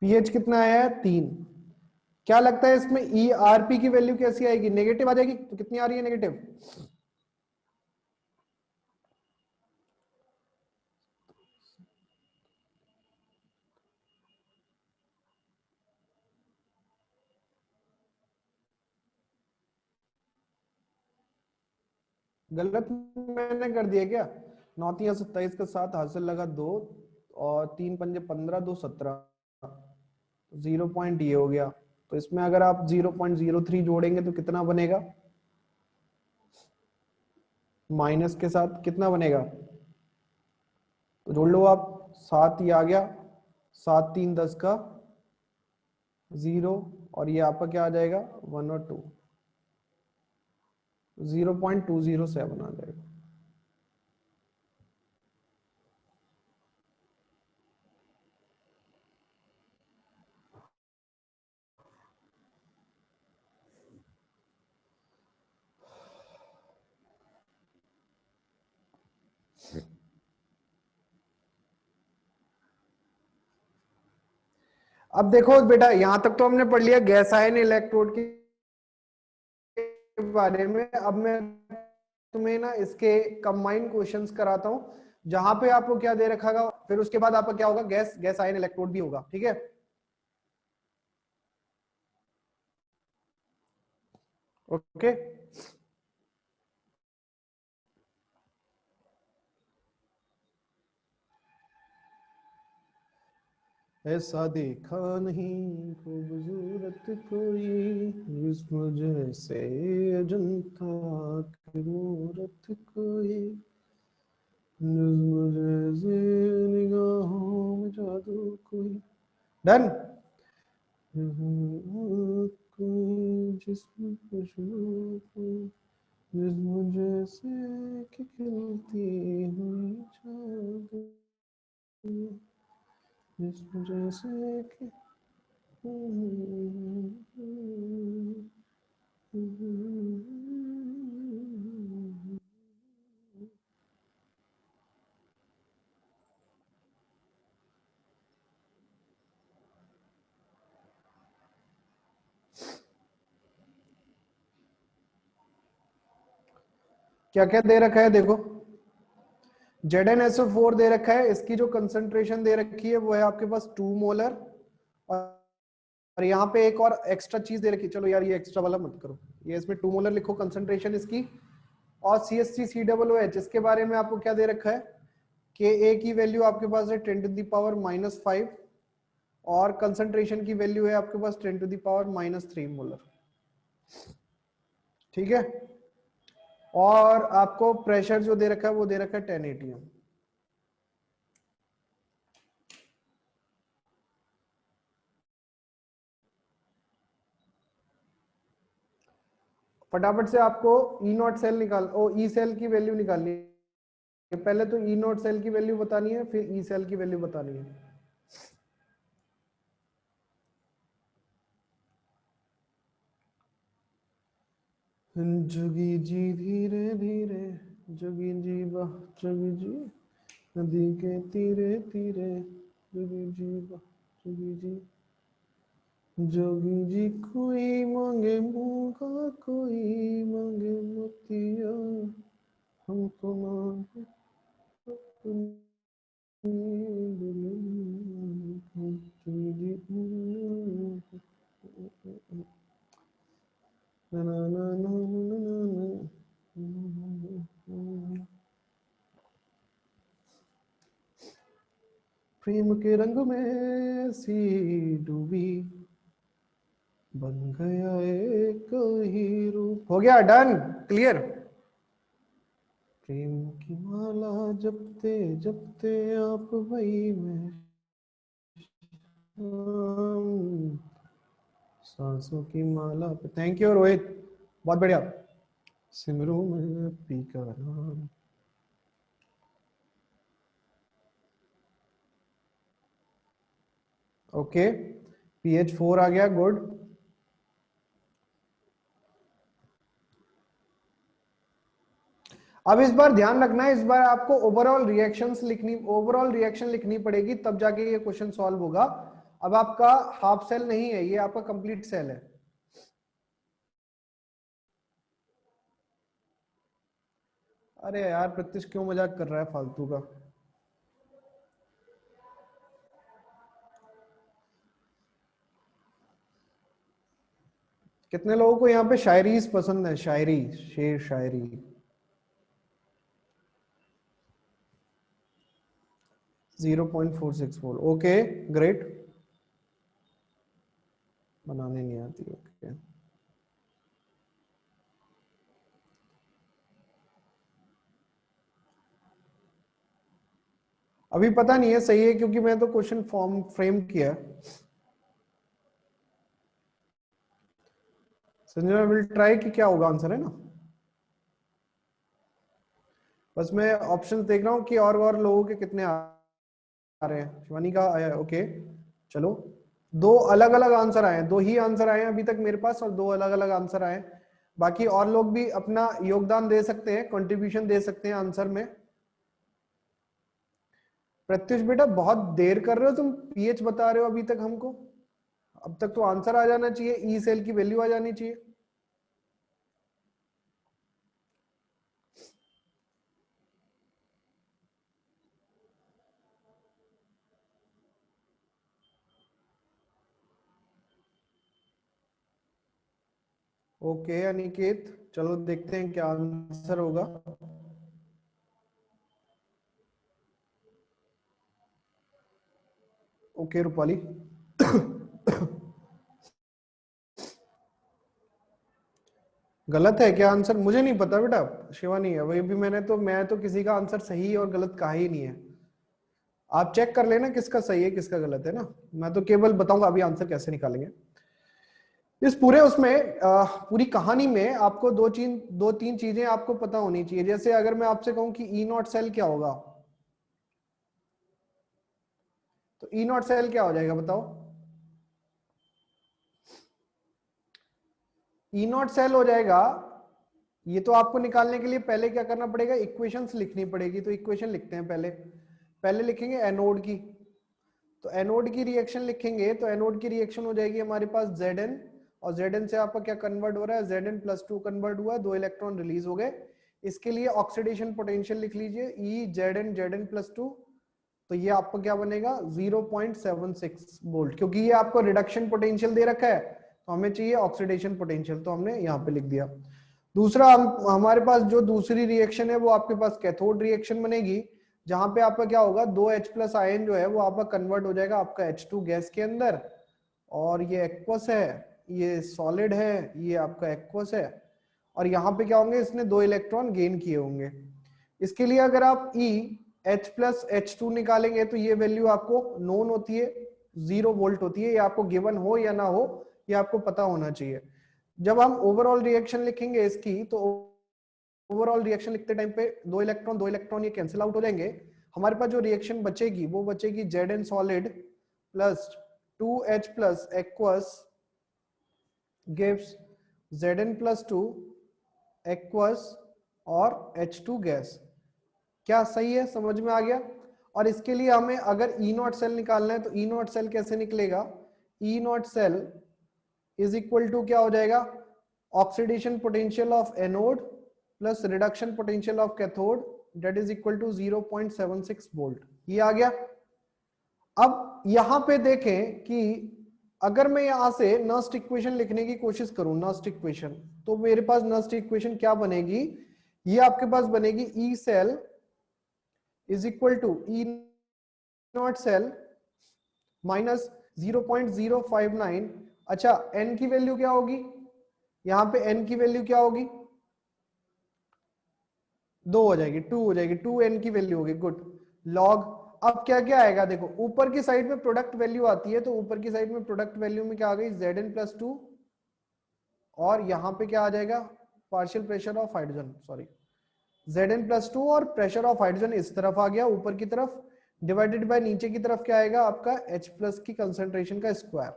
पीएच कितना है? 3। क्या लगता है इसमें ईआरपी की वैल्यू कैसी आएगी? नेगेटिव आ जाएगी। तो कितनी आ रही है नेगेटिव? गलत मैंने कर दिया क्या? 9×3 = 27 का 7 हासिल लगा 2 और 3×5 = 15, 2 17, 0 पॉइंट ये हो गया। तो इसमें अगर आप 0.03 जोड़ेंगे तो कितना बनेगा? माइनस के साथ कितना बनेगा? तो जोड़ लो आप। 7 ये आ गया, 7×3 = 10 का 0, और ये आपका क्या आ जाएगा? 1 और 2, 0.207 आ जाएगा। अब देखो बेटा, यहां तक तो हमने पढ़ लिया गैस आयन इलेक्ट्रोड के बारे में। अब मैं तुम्हें ना इसके कंबाइन क्वेश्चंस कराता हूं, जहां पे आपको क्या दे रखा होगा, फिर उसके बाद आपका क्या होगा, गैस गैस आयन इलेक्ट्रोड भी होगा, ठीक है। ओके, ऐसा देखा नहीं खूबसूरत कोई जिस्म जैसे अजंता की मूरत कोई, जिस्म जैसे निगाहों में जादू कोई। डन। कोई जिस्म खुशबू कोई, जिस्म जैसे कि खिलती हुई जादू, जिस्म जैसे कि क्या क्या दे रखा है देखो। ZnSO4 दे रखा है, इसकी जो कंसंट्रेशन दे रखी है वो है आपके पास 2 मोलर। और यहाँ पे एक और एक्स्ट्रा चीज दे रखी है, चलो यार ये एक्स्ट्रा वाला मत करो, ये इसमें 2 मोलर लिखो कंसंट्रेशन इसकी। और CH3COOH, इसके बारे में आपको क्या दे रखा है, Ka की वैल्यू आपके पास है 10⁻⁻5 और कंसंट्रेशन की वैल्यू है आपके पास 10⁻³ मोलर, ठीक है। और आपको प्रेशर जो दे रखा है वो दे रखा है 10 atm। फटाफट से आपको E0 सेल निकाल ई सेल की वैल्यू निकालनी है। पहले तो E0 सेल की वैल्यू बतानी है, फिर ई सेल की वैल्यू बतानी है। जोगी जी धीरे धीरे, जोगी जी वाह जोगी जी, नदी के तीरे तीरे, जोगी जी वाह जोगी जी, जोगी जी कोई मांगे मूंगा कोई मांगे मोतिया, हमको मांगे प्रेम के रंग में सी डूबी, बन गया एक ही रूप। हो गया, डन, क्लियर। प्रेम की माला जपते जपते आप वही मैं सांसों की माला पे। थैंक यू रोहित, बहुत बढ़िया। सिमरू में पी का नाम। ओके, pH 4 आ गया, गुड। अब इस बार ध्यान रखना है, इस बार आपको ओवरऑल रिएक्शन लिखनी पड़ेगी, तब जाके ये क्वेश्चन सॉल्व होगा। अब आपका हाफ सेल नहीं है, ये आपका कंप्लीट सेल है। अरे यार प्रत्युष क्यों मजाक कर रहा है फालतू का। कितने लोगों को यहाँ पे शायरी पसंद है, शायरी, शेर शायरी। 0.464, ओके ग्रेट। बनाने नहीं आती, ओके। अभी पता नहीं है सही है, क्योंकि मैं तो क्वेश्चन फॉर्म फ्रेम किया। संजना विल ट्राई कि क्या होगा आंसर, है ना। बस मैं ऑप्शन देख रहा हूँ कि और लोगों के कितने आ रहे हैं। शिवानी का आया, ओके चलो। दो अलग अलग आंसर आए हैं, दो ही आंसर आए हैं अभी तक मेरे पास, और दो अलग अलग आंसर आए हैं। बाकी और लोग भी अपना योगदान दे सकते हैं, कंट्रीब्यूशन दे सकते हैं आंसर में। प्रत्युष बेटा बहुत देर कर रहे हो तुम, पीएच बता रहे हो अभी तक हमको। अब तक तो आंसर आ जाना चाहिए, ई सेल की वैल्यू आ जानी चाहिए। ओके अनिकेत, चलो देखते हैं क्या आंसर होगा। ओके रूपाली। गलत है क्या आंसर? मुझे नहीं पता बेटा, शिवानी है वही भी, मैं तो किसी का आंसर सही और गलत कहा ही नहीं है। आप चेक कर लेना किसका सही है किसका गलत है ना, मैं तो केवल बताऊंगा अभी आंसर कैसे निकालेंगे। इस पूरे उसमें पूरी कहानी में आपको दो तीन चीजें आपको पता होनी चाहिए। जैसे अगर मैं आपसे कहूं कि ई नॉट सेल क्या होगा, तो ई नॉट सेल क्या हो जाएगा बताओ? ई नॉट सेल हो जाएगा, ये तो आपको निकालने के लिए पहले क्या करना पड़ेगा, इक्वेशंस लिखनी पड़ेगी। तो इक्वेशन लिखते हैं पहले। पहले लिखेंगे एनोड की, तो एनोड की रिएक्शन लिखेंगे, तो एनोड की रिएक्शन हो जाएगी हमारे पास Zn, और Zn से आपका क्या कन्वर्ट हो रहा है, Zn+2 कन्वर्ट हुआ, 2 इलेक्ट्रॉन रिलीज हो गए। इसके लिए ऑक्सीडेशन पोटेंशियल लिख लीजिए E Zn+2, तो ये आपको क्या बनेगा 0.76 वोल्ट, क्योंकि ये आपको रिडक्शन पोटेंशियल दे रखा है तो हमें चाहिए ऑक्सीडेशन पोटेंशियल, तो हमने यहाँ पे लिख दिया। दूसरा हमारे पास जो दूसरी रिएक्शन है वो आपके पास कैथोड रिएक्शन बनेगी, जहां पे आपका क्या होगा, 2H+ आयन जो है वो आपका कन्वर्ट हो जाएगा आपका H2 गैस के अंदर, और ये एक्वस है, ये सॉलिड है, ये आपका एक्वस है, और यहाँ पे क्या होंगे, इसने 2 इलेक्ट्रॉन गेन किए होंगे। इसके लिए अगर आप H+H2 निकालेंगे तो ये वैल्यू आपको नोन होती है, 0 वोल्ट होती है, ये आपको गिवन हो या ना हो ये आपको पता होना चाहिए। जब हम ओवरऑल रिएक्शन लिखेंगे इसकी, तो ओवरऑल रिएक्शन लिखते टाइम पे 2 इलेक्ट्रॉन ये कैंसिल आउट हो जाएंगे। हमारे पास जो रिएक्शन बचेगी वो बचेगी Zn solid plus 2H+ aqueous gives Zn+2 aqueous और H2 गैस। क्या सही है, समझ में आ गया? और इसके लिए हमें अगर ई नॉट सेल निकालना है तो ई नॉट सेल कैसे निकलेगा, E naught cell is equal to क्या हो जाएगा, oxidation potential of anode plus reduction potential of cathode, that is equal to 0.76 volt. ये आ गया। अब यहां पे देखें कि अगर मैं यहां से नस्ट इक्वेशन लिखने की कोशिश करूं, नस्ट इक्वेशन, तो मेरे पास नस्ट इक्वेशन क्या बनेगी, ये आपके पास बनेगी E cell is equal to E naught cell minus 0.059। अच्छा n की वैल्यू क्या होगी, यहां पे n की वैल्यू क्या होगी, 2 हो जाएगी, 2 हो जाएगी, 2n की वैल्यू होगी, गुड। लॉग, अब क्या क्या आएगा देखो, ऊपर की साइड में प्रोडक्ट वैल्यू आती है, तो ऊपर की साइड में प्रोडक्ट वैल्यू में क्या आ गई, Zn+2, और यहां पे क्या आ जाएगा, partial pressure of hydrogen, sorry Zn+2, और प्रेशर ऑफ हाइड्रोजन इस तरफ आ गया ऊपर की तरफ, डिवाइडेड बाय नीचे की तरफ क्या आएगा आपका H+ की कंसंट्रेशन का स्क्वायर।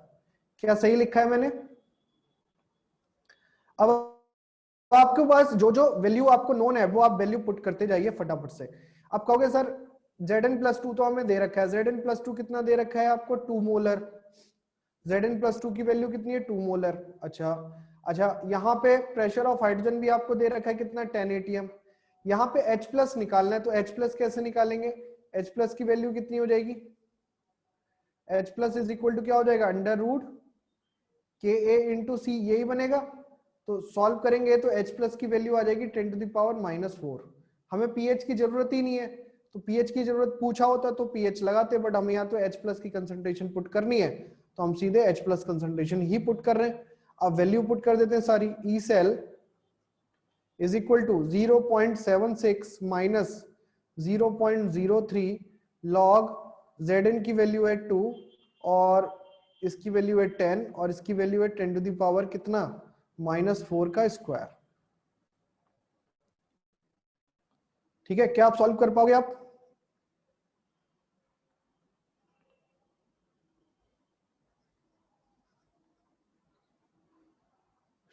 क्या सही लिखा है मैंने? अब आपके पास जो जो वैल्यू आपको नोन है वो आप वैल्यू पुट करते जाइए फटाफट से। आप कहोगे सर Zn+2 तो हमें दे रखा है, Zn+2 कितना दे रखा है आपको, 2 मोलर। Zn+2 की वैल्यू कितनी है, 2 मोलर। अच्छा अच्छा, यहाँ पे प्रेशर ऑफ हाइड्रोजन भी आपको दे रखा है कितना, 10 atm। यहाँ पे H+ निकालना है, तो H+ कैसे निकालेंगे, H+ की वैल्यू कितनी हो जाएगी, H+ इज इक्वल टू क्या हो जाएगा, √Ka/C, यही बनेगा। तो सॉल्व करेंगे तो H+ की वैल्यू आ जाएगी 10⁻⁻⁴। हमें pH की जरूरत ही नहीं है, तो pH की जरूरत पूछा होता तो pH लगाते, बट हम यहाँ तो H+ की कंसंट्रेशन पुट करनी है तो हम सीधे H+ कंसंट्रेशन ही पुट कर रहे हैं। अब वैल्यू पुट कर देते हैं सारी, E cell is equal to 0.76 minus 0.03 log Zn की वैल्यू है 2 और इसकी वैल्यू है 10 और इसकी वैल्यू है 10⁻⁻ कितना, -4 का स्क्वायर। ठीक है, क्या आप सॉल्व कर पाओगे आप?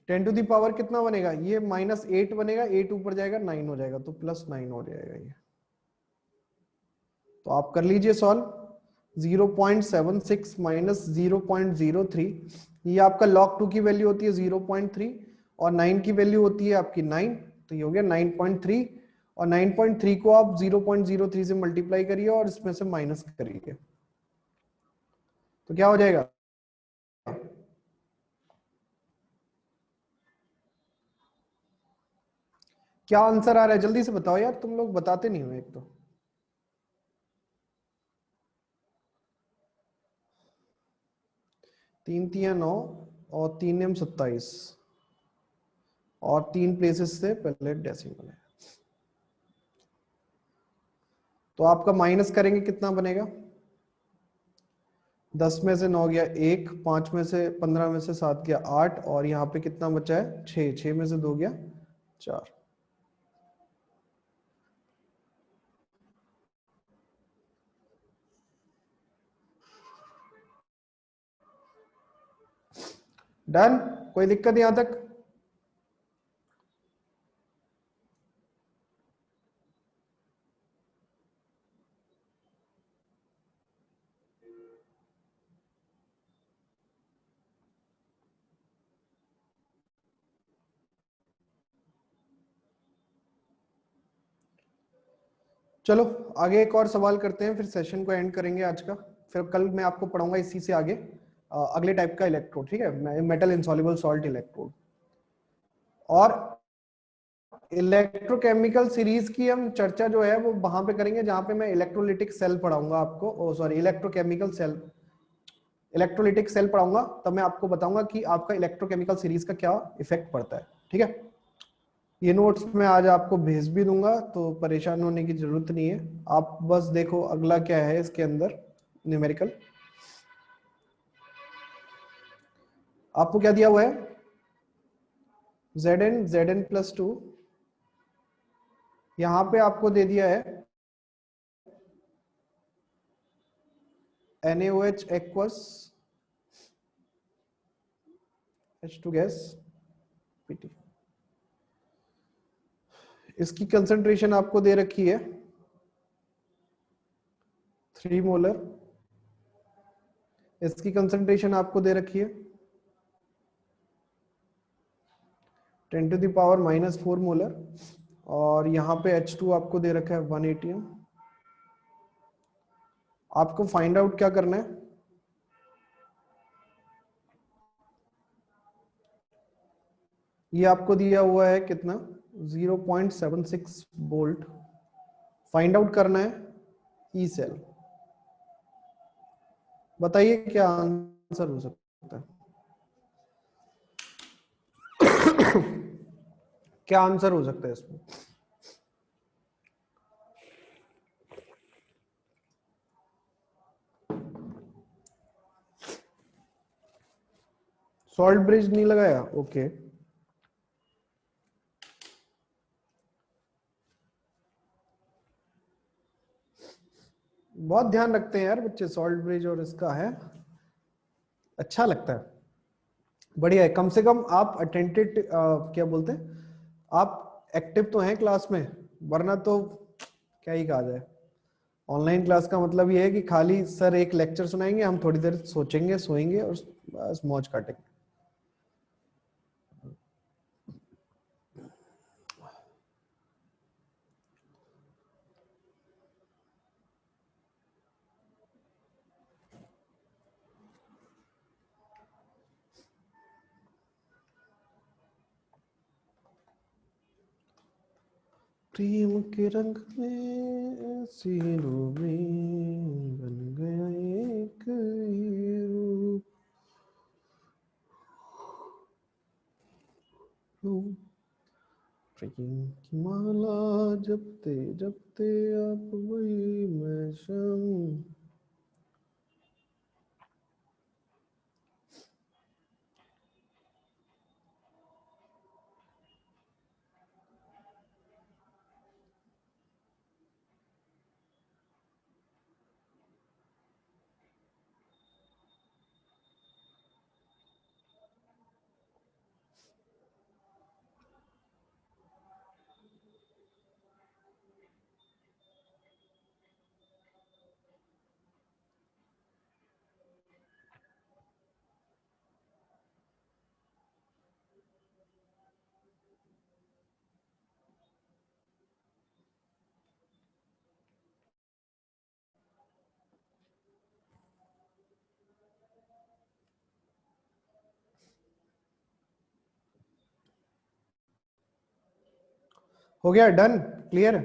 टेन टू दी पावर कितना बनेगा, ये -8 बनेगा, 8 ऊपर जाएगा 9 हो जाएगा, तो +9 हो जाएगा ये। तो आप कर लीजिए सॉल्व। 0.76 माइनस 0.03, ये आपका log 2 की वैल्यू होती है 0.3 और 9 की वैल्यू होती है आपकी 9, तो ये हो गया 9.3 और 9.3 को आप 0.03 से मल्टीप्लाई करिए और इसमें से माइनस करिए तो क्या हो जाएगा? क्या आंसर आ रहा है जल्दी से बताओ यार, तुम लोग बताते नहीं हो एक तो। 3 3 9 और 3 9 27 और 3 प्लेसेस से पहले डेसिमल है, तो आपका माइनस करेंगे कितना बनेगा? 10 में से 9 गया 1, 5 में से 15 में से 7 गया 8 और यहाँ पे कितना बचा है 6, 6 में से 2 गया 4। डन, कोई दिक्कत यहां तक? चलो आगे एक और सवाल करते हैं, फिर सेशन को एंड करेंगे आज का। फिर कल मैं आपको पढ़ाऊंगा इसी से आगे अगले टाइप का इलेक्ट्रोड, ठीक है, मेटल इनसॉल्युबल सॉल्ट इलेक्ट्रोड। और इलेक्ट्रोकेमिकल सीरीज की हम चर्चा जो है वो वहां पे करेंगे जहां पे मैं इलेक्ट्रोलिटिक सेल पढ़ाऊंगा आपको, oh sorry electrochemical cell, electrolytic cell पढ़ाऊंगा, तब मैं आपको बताऊंगा कि आपका इलेक्ट्रोकेमिकल सीरीज का क्या इफेक्ट पड़ता है, ठीक है। ये नोट्स मैं आज आपको भेज भी दूंगा, तो परेशान होने की जरूरत नहीं है। आप बस देखो अगला क्या है इसके अंदर, न्यूमेरिकल आपको क्या दिया हुआ है, Zn+2, यहां पे आपको दे दिया है NaOH aqueous H2 gas Pt, इसकी कंसंट्रेशन आपको दे रखी है 3 मोलर, इसकी कंसंट्रेशन आपको दे रखी है 10⁻⁻⁴ मोलर और यहाँ पे H2 आपको दे रखा है 1 atm। आपको फाइंड आउट क्या करना है, ये आपको दिया हुआ है कितना 0.76 वोल्ट, फाइंड आउट करना है ई सेल। बताइए क्या आंसर हो सकता है? क्या आंसर हो सकता है इसमें? सॉल्ट ब्रिज नहीं लगाया, ओके। बहुत ध्यान रखते हैं यार बच्चे, सॉल्ट ब्रिज और इसका है, अच्छा लगता है, बढ़िया है। कम से कम आप अटेंटेड क्या बोलते हैं, आप एक्टिव तो हैं क्लास में, वरना तो क्या ही कहा जाए। ऑनलाइन क्लास का मतलब ये है कि खाली सर एक लेक्चर सुनाएंगे, हम थोड़ी देर सोचेंगे, सोएंगे और बस मौज काटेंगे। प्रेम के रंग में सीनों में बन गया एक ये रूप, प्रेम की माला जपते जपते आप वही मैं शम। हो गया, डन, क्लियर।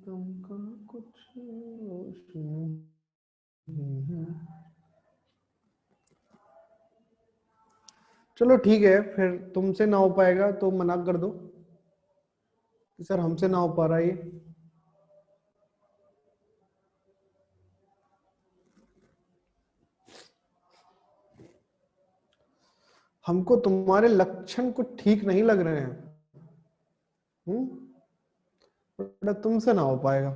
तुमका कुछ चलो ठीक है, फिर तुमसे ना हो पाएगा तो मना कर दो कि सर हमसे ना हो पा रहा ये। हमको तुम्हारे लक्षण कुछ ठीक नहीं लग रहे हैं। बेटा तुमसे ना हो पाएगा।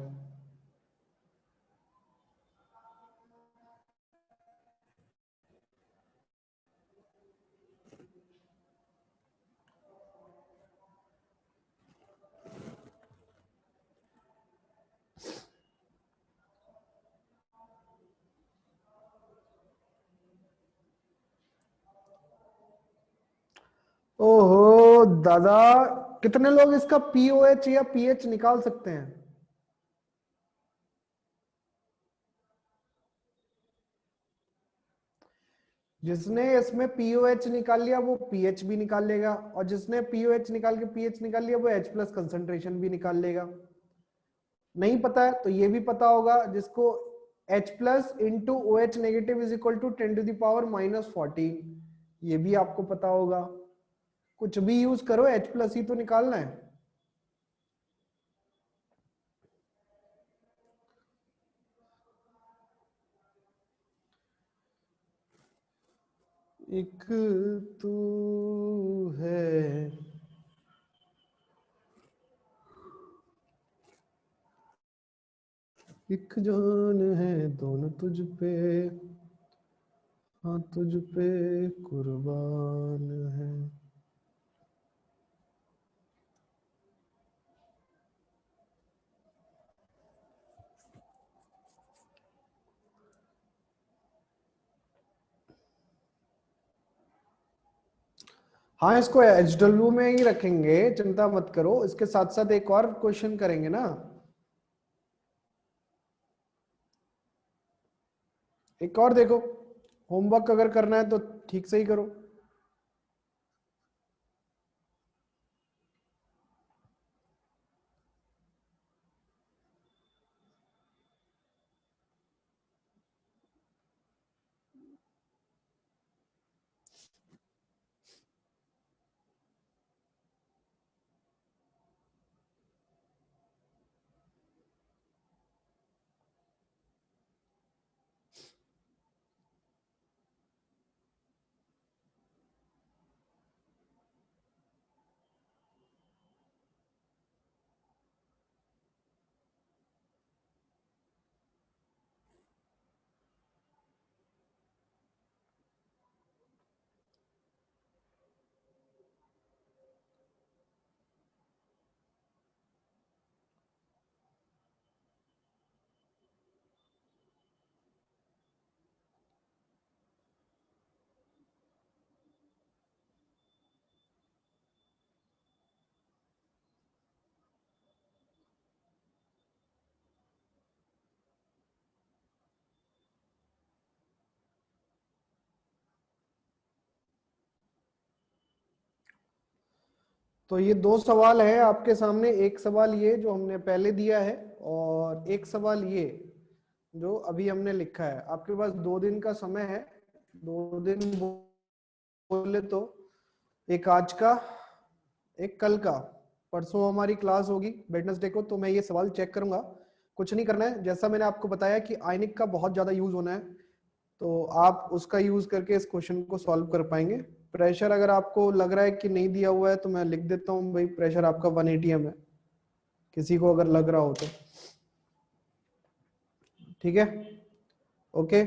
ओहो दादा, कितने लोग इसका पीओएच या पीएच निकाल सकते हैं? जिसने इसमें पीओएच निकाल लिया वो पीएच भी निकाल लेगा, और जिसने पीओएच निकाल के पीएच निकाल लिया वो एच प्लस कंसंट्रेशन भी निकाल लेगा। नहीं पता है तो ये भी पता होगा, जिसको H plus into O H negative is equal to 10⁻⁻14, ये भी आपको पता होगा। कुछ भी यूज करो, H प्लस ही तो निकालना है। एक तू है, एक जान है, दोनों तुझ पे, हाँ तुझ पे कुर्बान है। हाँ, इसको एचडब्ल्यू में ही रखेंगे, चिंता मत करो। इसके साथ साथ एक और क्वेश्चन करेंगे ना, एक और देखो। होमवर्क अगर करना है तो ठीक से ही करो। तो ये दो सवाल है आपके सामने, एक सवाल ये जो हमने पहले दिया है, और एक सवाल ये जो अभी हमने लिखा है। आपके पास 2 दिन का समय है, 2 दिन बोले तो एक आज का, एक कल का। परसों हमारी क्लास होगी वेडनेसडे को, तो मैं ये सवाल चेक करूंगा। कुछ नहीं करना है, जैसा मैंने आपको बताया कि आयनिक का बहुत ज्यादा यूज होना है, तो आप उसका यूज करके इस क्वेश्चन को सॉल्व कर पाएंगे। प्रेशर अगर आपको लग रहा है कि नहीं दिया हुआ है तो मैं लिख देता हूँ भाई, प्रेशर आपका 1 atm है, किसी को अगर लग रहा हो तो। ठीक है, ओके।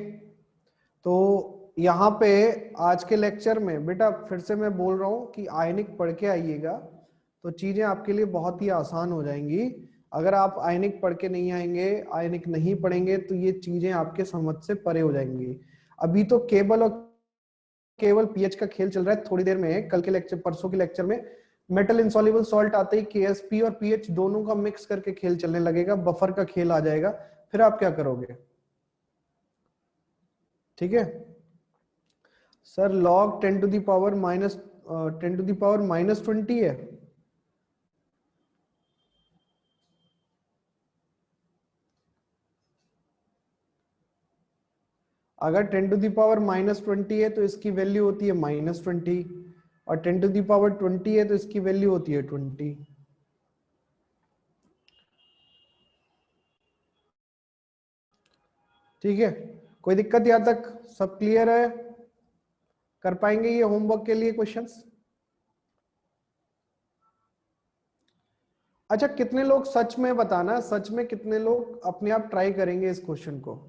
तो यहाँ पे आज के लेक्चर में बेटा फिर से मैं बोल रहा हूँ कि आयनिक पढ़ के आइएगा, तो चीजें आपके लिए बहुत ही आसान हो जाएंगी। अगर आप आयनिक पढ़ के नहीं आएंगे, आयनिक नहीं पढ़ेंगे, तो ये चीजें आपके समझ से परे हो जाएंगी। अभी तो केवल और केवल पीएच का खेल चल रहा है। थोड़ी देर में, कल के लेक्चर, परसों के लेक्चर में मेटल इंसॉल्युबल सॉल्ट आते ही केएसपी और पीएच दोनों का मिक्स करके खेल चलने लगेगा, बफर का खेल आ जाएगा। फिर आप क्या करोगे? ठीक है sir. Log 10 to the power minus 10 to the power -20 है। अगर 10 टू दी पावर -20 है तो इसकी वैल्यू होती है -20, और 10 टू दी पावर 20 है तो इसकी वैल्यू होती है 20। ठीक है, कोई दिक्कत यहाँ तक? सब क्लियर है? कर पाएंगे ये होमवर्क के लिए क्वेश्चंस? अच्छा, कितने लोग सच में बताना, सच में कितने लोग अपने आप ट्राई करेंगे इस क्वेश्चन को?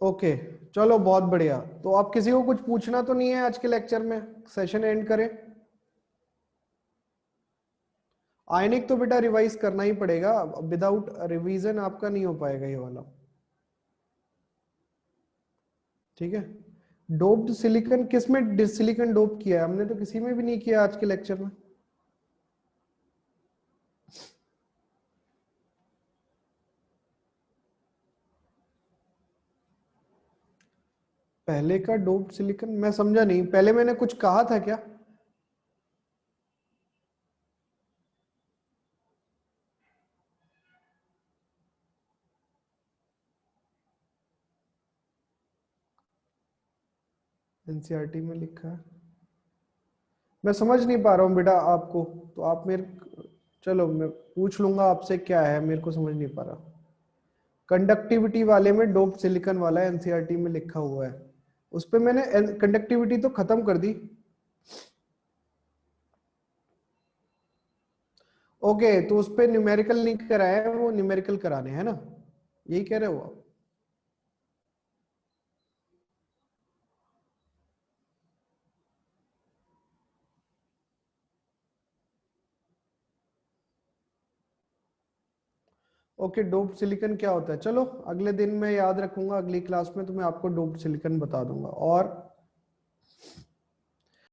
ओके, चलो बहुत बढ़िया। तो आप किसी को कुछ पूछना तो नहीं है आज के लेक्चर में? सेशन एंड करें। आयनिक तो बेटा रिवाइज करना ही पड़ेगा, विदाउट रिवीजन आपका नहीं हो पाएगा ये वाला। ठीक है। डोप्ड सिलिकॉन किस में सिलिकॉन डोप किया है? हमने तो किसी में भी नहीं किया आज के लेक्चर में। पहले का डोप्ड सिलिकॉन मैं समझा नहीं, पहले मैंने कुछ कहा था क्या? एनसीईआरटी में लिखा है, मैं समझ नहीं पा रहा हूँ बेटा आपको। तो आप मेरे, चलो मैं पूछ लूंगा आपसे क्या है, मेरे को समझ नहीं पा रहा। कंडक्टिविटी वाले में डोप सिलिकॉन वाला एनसीईआरटी में लिखा हुआ है, उस पे मैंने कंडक्टिविटी तो खत्म कर दी। ओके, तो उस पे न्यूमेरिकल नहीं कराया है, वो न्यूमेरिकल कराने हैं ना, यही कह रहे हो आप? ओके, डोप सिलिकॉन क्या होता है? चलो अगले दिन मैं याद रखूंगा, अगली क्लास में तो मैं आपको डोप सिलिकॉन बता दूंगा। और